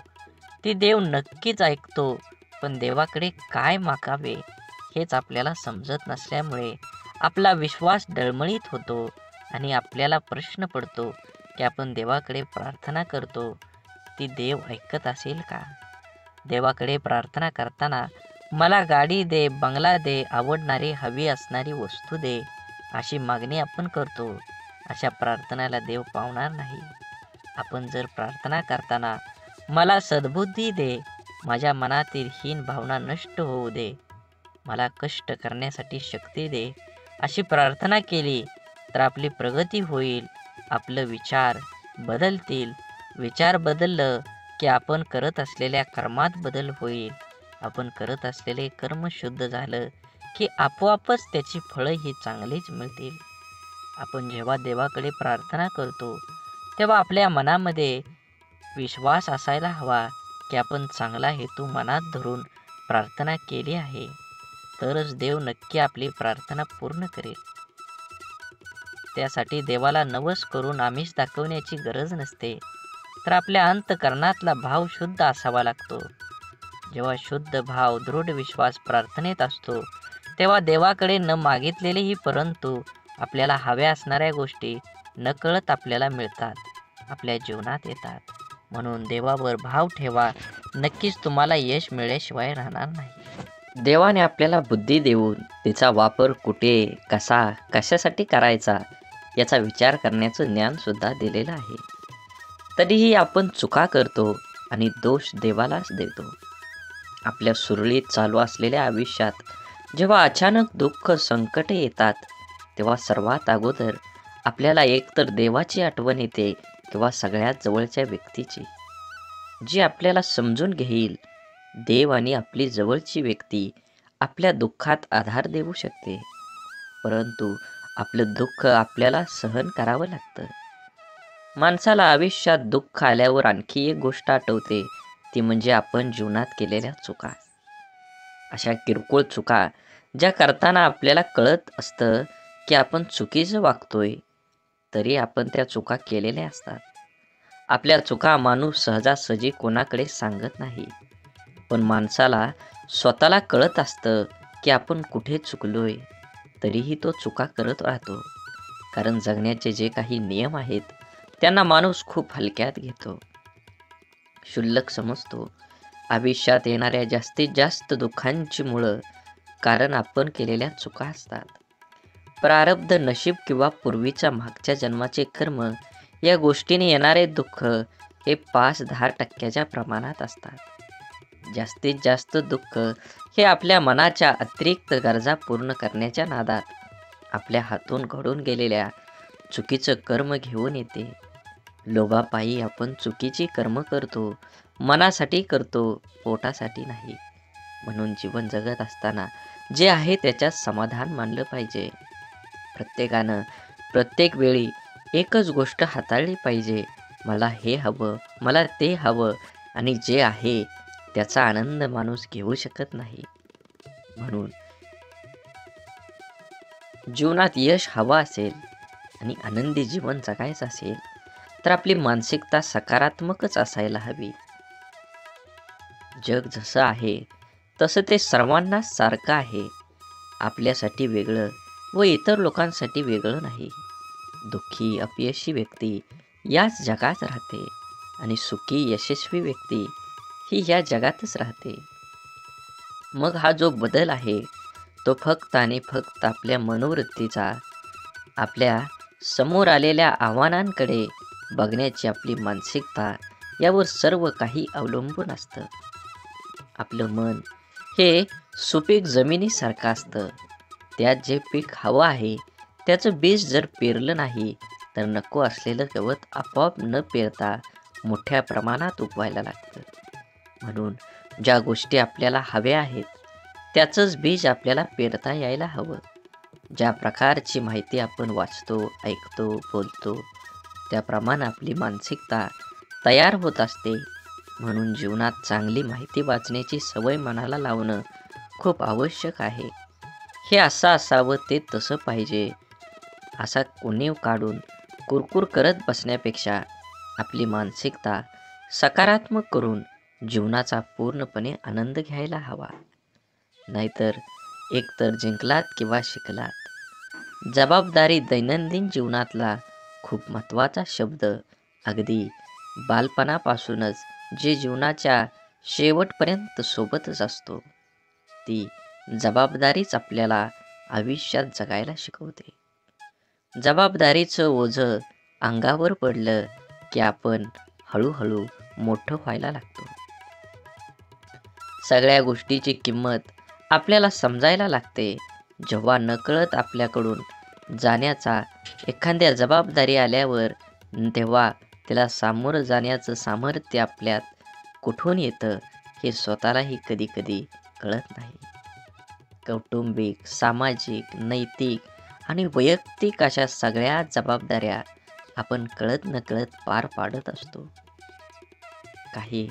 ती देव नक्कीच ऐकतो, पण देवाकडे काय मागावे हेच आपल्याला समजत नसल्यामुळे आपला विश्वास डळमळीत होतो आणि आपल्याला प्रश्न पडतो की आपण देवाकडे प्रार्थना करतो, ती देव ऐकत असेल का? देवाकडे प्रार्थना करताना मला गाडी दे, बंगला दे, आवडणारी हवी असणारी वस्तू दे, अशी मागणी आपण करतो. अशा प्रार्थनेला देव पावणार नाही. आपण जर प्रार्थना करताना मला सद्बुद्धी दे, माझ्या मनातील हीन भावना नष्ट होऊ दे, मला कष्ट करण्यासाठी शक्ती दे, अशी प्रार्थना केली तर आपली प्रगती होईल. आपलं विचार बदलतील. विचार बदललं की आपण करत असलेल्या कर्मात बदल होईल. आपण करत असलेले कर्म शुद्ध झालं की आपोआपच त्याची फळं ही चांगलीच मिळतील. आपण जेव्हा देवाकडे प्रार्थना करतो तेव्हा आपल्या मनामध्ये विश्वास असायला हवा की आपण चांगला हेतू मनात धरून प्रार्थना केली आहे, तरच देव नक्की आपली प्रार्थना पूर्ण करेल. त्यासाठी देवाला नवस करून आमिष दाखवण्याची गरज नसते, तर आपल्या अंतःकरणातला भाव शुद्ध असावा लागतो. जेव्हा शुद्ध भाव, दृढ विश्वास प्रार्थनेत असतो, तेव्हा देवाकडे न मागितलेलेही परंतु आपल्याला हव्या असणाऱ्या गोष्टी नकळत आपल्याला मिळतात, आपल्या जीवनात येतात. म्हणून देवावर भाव ठेवा, नक्कीच तुम्हाला यश मिळाल्याशिवाय राहणार नाही. देवाने आपल्याला बुद्धी देऊन तिचा वापर कुठे, कसा, कशासाठी करायचा याचा विचार करण्याचं ज्ञान सुद्धा दिलेलं आहे. तरीही आपण चुका करतो आणि दोष देवालाच देतो. आपल्या सुरळीत चालू असलेल्या आयुष्यात जेव्हा अचानक दुःख, संकटे येतात, तेव्हा सर्वात अगोदर आपल्याला एकतर देवाची आठवण येते किंवा सगळ्यात जवळच्या व्यक्तीची, जी आपल्याला समजून घेईल. देव आणि आपली जवळची व्यक्ती आपल्या दुःखात आधार देऊ शकते, परंतु आपलं दुःख आपल्याला सहन करावं लागतं. माणसाला आयुष्यात दुःख आल्यावर आणखी एक गोष्ट आठवते, ती म्हणजे आपण जीवनात केलेल्या चुका. अशा किरकोळ चुका ज्या करताना आपल्याला कळत असतं की आपण चुकीचं वागतोय, तरी आपण त्या चुका केलेल्या असतात. आपल्या चुका माणूस सहजासहजी कोणाकडे सांगत नाही, पण माणसाला स्वतःला कळत असतं की आपण कुठे चुकलोय, तरीही तो चुका करत राहतो. कारण जगण्याचे जे काही नियम आहेत त्यांना माणूस खूप हलक्यात घेतो, क्षुल्लक समजतो. आयुष्यात येणाऱ्या जास्तीत जास्त दुःखांची मुळं कारण आपण केलेल्या चुका असतात. प्रारब्ध, नशीब किंवा पूर्वीच्या मागच्या जन्माचे कर्म या गोष्टीने येणारे दुःख हे 5-10% प्रमाणात असतात. जास्तीत जास्त दुःख हे आपल्या मनाच्या अतिरिक्त गरजा पूर्ण करण्याच्या नादात आपल्या हातून घडून गेलेल्या चुकीचं कर्म घेऊन येते. लोभापायी आपण चुकीची कर्म करतो, मनासाठी करतो, पोटासाठी नाही. म्हणून जीवन जगत असताना जे आहे त्याच्यात समाधान मानलं पाहिजे. प्रत्येकानं प्रत्येक वेळी एकच गोष्ट हाताळली पाहिजे, मला हे हवं, मला ते हवं, आणि जे आहे त्याचा आनंद माणूस घेऊ शकत नाही. म्हणून जीवनात यश हवं असेल आणि आनंदी जीवन जगायचं असेल तर आपली मानसिकता सकारात्मकच असायला हवी. जग जसं आहे तसं ते सर्वांना सारखं आहे. आपल्यासाठी वेगळं व इतर लोकांसाठी वेगळं नाही. दुःखी, अपयशी व्यक्ती याच जगात राहते आणि सुखी, यशस्वी व्यक्ती ही या जगातच राहते. मग हा जो बदल आहे तो फक्त आणि फक्त आपल्या मनोवृत्तीचा, आपल्या समोर आलेल्या आव्हानांकडे बघण्याची आपली मानसिकता यावर सर्व काही अवलंबून असतं. आपलं मन हे सुपीक जमिनीसारखं असतं. त्यात जे पीक हवं आहे त्याचं बीज जर पेरलं नाही तर नको असलेलं गवत आपोआप न पेरता मोठ्या प्रमाणात उगवायला लागतं. म्हणून ज्या गोष्टी आपल्याला हव्या आहेत त्याचंच बीज आपल्याला पेरता यायला हवं. ज्या प्रकारची माहिती आपण वाचतो, ऐकतो, बोलतो त्याप्रमाणे आपली मानसिकता तयार होत असते. म्हणून जीवनात चांगली माहिती वाचण्याची सवय मनाला लावणं खूप आवश्यक आहे. हे असं असावं, ते तसं पाहिजे असा उणीव काढून कुरकुर करत बसण्यापेक्षा आपली मानसिकता सकारात्मक करून जीवनाचा पूर्णपणे आनंद घ्यायला हवा. नाहीतर एकतर जिंकलात किंवा शिकलात. जबाबदारी दैनंदिन जीवनातला खूप महत्त्वाचा शब्द. अगदी बालपणापासूनच जे जीवनाच्या शेवटपर्यंत सोबतच असतो, ती जबाबदारीच आपल्याला आयुष्यात जगायला शिकवते. जबाबदारीचं ओझं अंगावर पडलं की आपण हळूहळू मोठं व्हायला लागतो. सगळ्या गोष्टीची किंमत आपल्याला समजायला लागते, जेव्हा नकळत आपल्याकडून जाण्याचा एखाद्या जबाबदारी आल्यावर तेव्हा त्याला सामोरं जाण्याचं सामर्थ्य आपल्यात कुठून येतं हे स्वतःलाही कधी-कधी कळत नाही. कौटुंबिक, सामाजिक, नैतिक आणि वैयक्तिक अशा सगळ्या जबाबदाऱ्या आपण कळत-नकळत पार पाडत असतो. काही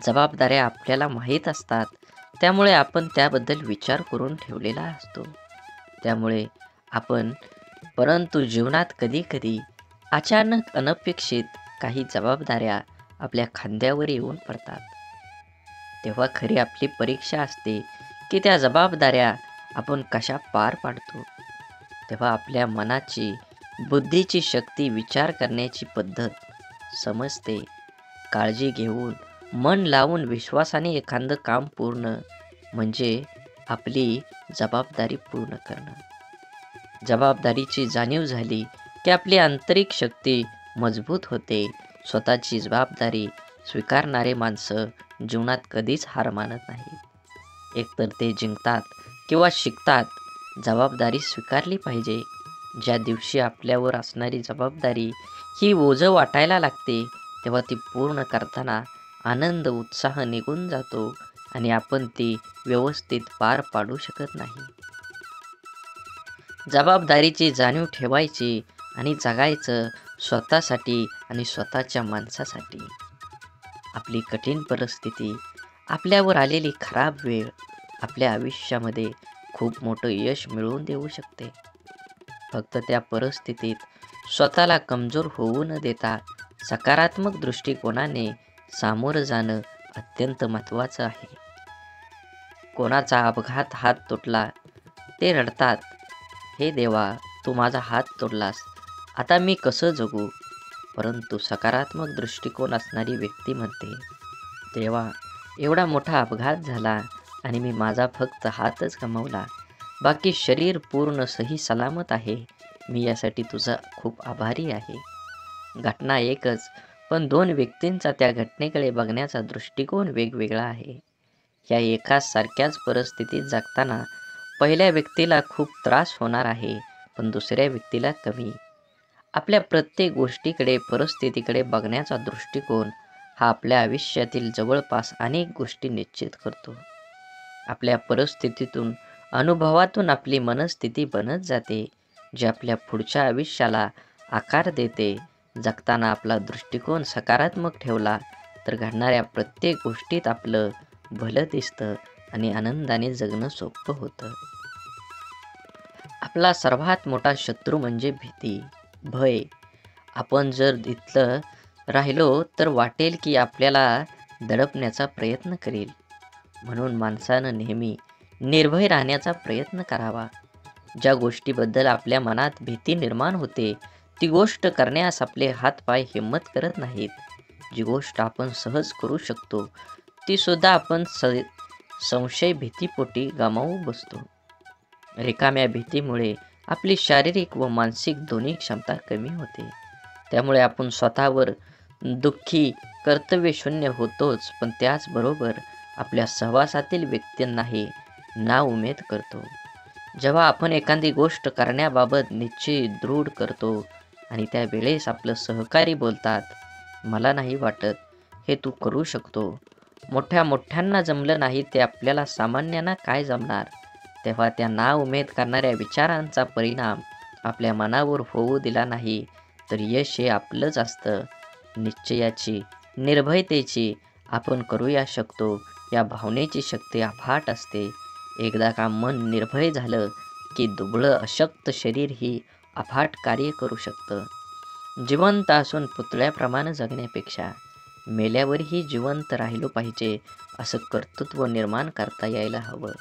जबाबदाऱ्या आपल्याला माहीत असतात, त्यामुळे आपण त्याबद्दल विचार करून ठेवलेला असतो. त्यामुळे आपण परंतु जीवनात कधी-कधी अचानक अनपेक्षित काही जबाबदाऱ्या आपल्या खांद्यावर येऊन पडतात. तेव्हा खरी आपली परीक्षा असते, की त्या जबाबदाऱ्या आपण कशा पार पाडतो. तेव्हा आपल्या मनाची, बुद्धीची शक्ती, विचार करण्याची पद्धत समजते. काळजी घेऊन, मन लावून, विश्वासाने एखादं काम पूर्ण म्हणजे आपली जबाबदारी पूर्ण करणं. जबाबदारीची जाणीव झाली, की आपली आंतरिक शक्ती मजबूत होते. स्वतःची जबाबदारी स्वीकारणारे माणसं जीवनात कधीच हार मानत नाहीत. एकतर ते जिंकतात किंवा शिकतात. जबाबदारी स्वीकारली पाहिजे. ज्या दिवशी आपल्यावर असणारी जबाबदारी ही ओझं वाटायला लागते, तेव्हा ती पूर्ण करताना आनंद, उत्साह निघून जातो आणि आपण ती व्यवस्थित पार पाडू शकत नाही. जबाबदारीची जाणीव ठेवायची आणि जगायचं स्वतःसाठी आणि स्वतःच्या माणसासाठी. आपली कठीण परिस्थिती, आपल्यावर आलेली खराब वेळ आपल्या आयुष्यामध्ये खूप मोठं यश मिळवून देऊ शकते. फक्त त्या परिस्थितीत स्वतःला कमजोर होऊ न देता सकारात्मक दृष्टिकोनाने सामोरं जाणं अत्यंत महत्त्वाचं आहे. कोणाचा अपघात हात तुटला, ते रडतात, हे देवा, तू माझा हात तोडलास, आता मी कसं जगू? परंतु सकारात्मक दृष्टिकोन असणारी व्यक्ती म्हणते, देवा, एवढा मोठा अपघात झाला आणि मी माझा फक्त हातच गमावला, बाकी शरीर पूर्ण सही सलामत आहे. मी यासाठी तुझा खूप आभारी आहे. घटना एकच, पण दोन व्यक्तींचा त्या घटनेकडे बघण्याचा दृष्टिकोन वेगवेगळा आहे. या एकाच सारख्याच परिस्थितीत जगताना पहिल्या व्यक्तीला खूप त्रास होणार आहे, पण दुसऱ्या व्यक्तीला कमी. आपल्या प्रत्येक गोष्टीकडे, परिस्थितीकडे बघण्याचा दृष्टिकोन हा आपल्या आयुष्यातील जवळपास अनेक गोष्टी निश्चित करतो. आपल्या परिस्थितीतून, अनुभवातून आपली मनस्थिती बनत जाते, जी आपल्या पुढच्या आयुष्याला आकार देते. जगताना आपला दृष्टिकोन सकारात्मक ठेवला तर घडणाऱ्या प्रत्येक गोष्टीत आपलं भलं दिसतं आणि आनंदाने जगणं सोपं होतं. आपला सर्वात मोठा शत्रू म्हणजे भीती, भय. आपण जर इथलं राहिलो तर वाटेल की आपल्याला दडपण्याचा प्रयत्न करेल. म्हणून माणसानं नेहमी निर्भय राहण्याचा प्रयत्न करावा. ज्या गोष्टीबद्दल आपल्या मनात भीती निर्माण होते, ती गोष्ट करण्यास आपले हातपाय हिंमत करत नाहीत. जी गोष्ट आपण सहज करू शकतो, ती सुद्धा आपण संशय भीतीपोटी गमावू बसतो. रिकाम्या भीतीमुळे आपली शारीरिक व मानसिक दोन्ही क्षमता कमी होते. त्यामुळे आपण स्वतःवर दुःखी, कर्तव्यशून्य होतोच, पण त्याचबरोबर आपल्या सहवासातील व्यक्तींनाही नाउमेद करतो. जेव्हा आपण एखादी गोष्ट करण्याबाबत निश्चय दृढ करतो आणि त्यावेळेस आपलं सहकारी बोलतात, मला नाही वाटत, हे तू करू शकतो, मोठ्यांना जमलं नाही ते आपल्याला सामान्यांना काय जमणार, तेव्हा त्या नाउमेद करणाऱ्या विचारांचा परिणाम आपल्या मनावर होऊ दिला नाही तर यश हे आपलंच असतं. निश्चयाची, निर्भयतेची आपण करूया शकतो या भावनेची शक्ती अफाट असते. एकदा का मन निर्भय झालं की दुबळं अशक्त शरीर ही अफाट कार्य करू शकतं. जिवंत असून पुतळ्याप्रमाणे जगण्यापेक्षा मेल्यावरही जिवंत राहिलो पाहिजे असं कर्तृत्व निर्माण करता यायला हवं.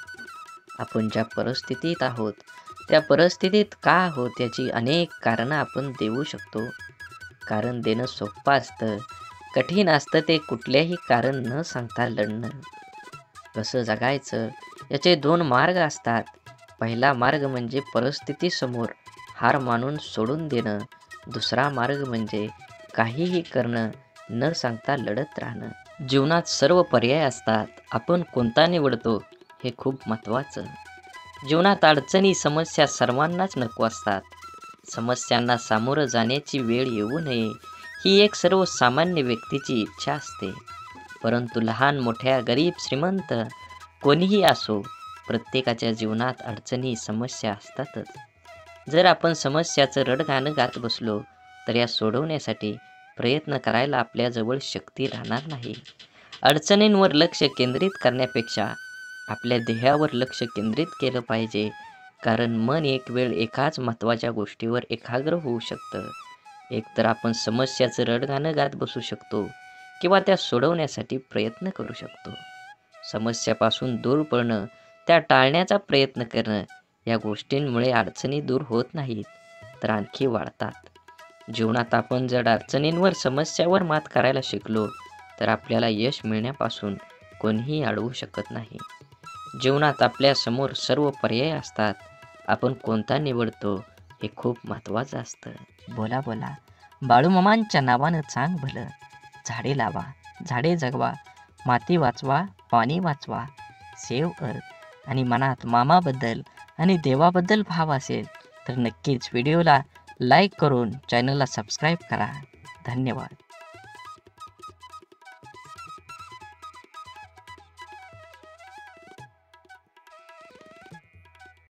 आपण ज्या परिस्थितीत आहोत त्या परिस्थितीत का आहोत याची अनेक कारणं आपण देऊ शकतो. कारण देणं सोपं असतं, कठीण असतं ते कुठल्याही कारण न सांगता लढणं. कसं जगायचं याचे दोन मार्ग असतात. पहिला मार्ग म्हणजे परिस्थितीसमोर हार मानून सोडून देणं. दुसरा मार्ग म्हणजे काहीही करणं न सांगता लढत राहणं. जीवनात सर्व पर्याय असतात, आपण कोणता निवडतो हे खूप महत्त्वाचं. जीवनात अडचणी समस्या सर्वांनाच नको असतात. समस्यांना सामोरं जाण्याची वेळ येऊ नये ही एक सर्वसामान्य व्यक्तीची इच्छा असते. परंतु लहान मोठ्या गरीब श्रीमंत कोणीही असो, प्रत्येकाच्या जीवनात अडचणी समस्या असतातच. जर आपण समस्याचं रडगाणं गात बसलो तर या सोडवण्यासाठी प्रयत्न करायला आपल्याजवळ शक्ती राहणार नाही. अडचणींवर लक्ष केंद्रित करण्यापेक्षा आपल्या ध्येयावर लक्ष केंद्रित केलं पाहिजे, कारण मन एक वेळ एकाच महत्त्वाच्या गोष्टीवर एकाग्र होऊ शकतं. एकतर आपण समस्याचं रडगाणं गात बसू शकतो किंवा त्या सोडवण्यासाठी प्रयत्न करू शकतो. समस्यापासून दूर पळणं, त्या टाळण्याचा प्रयत्न करणं या गोष्टींमुळे अडचणी दूर होत नाहीत, तर आणखी वाढतात. जीवनात आपण जर अडचणींवर समस्यावर मात करायला शिकलो तर आपल्याला यश मिळण्यापासून कोणीही अडवू शकत नाही. जीवनात आपल्यासमोर सर्व पर्याय असतात. आपण कोणता निवडतो हे खूप महत्त्वाचं असतं. बोला बोला बाळूमामांच्या नावानं चांग भलं. झाडे लावा, झाडे जगवा, माती वाचवा, पाणी वाचवा, सेव्ह अर्थ. आणि मनात मामाबद्दल आणि देवाबद्दल भाव असेल तर नक्कीच व्हिडिओला लाईक करून चॅनलला सबस्क्राईब करा. धन्यवाद.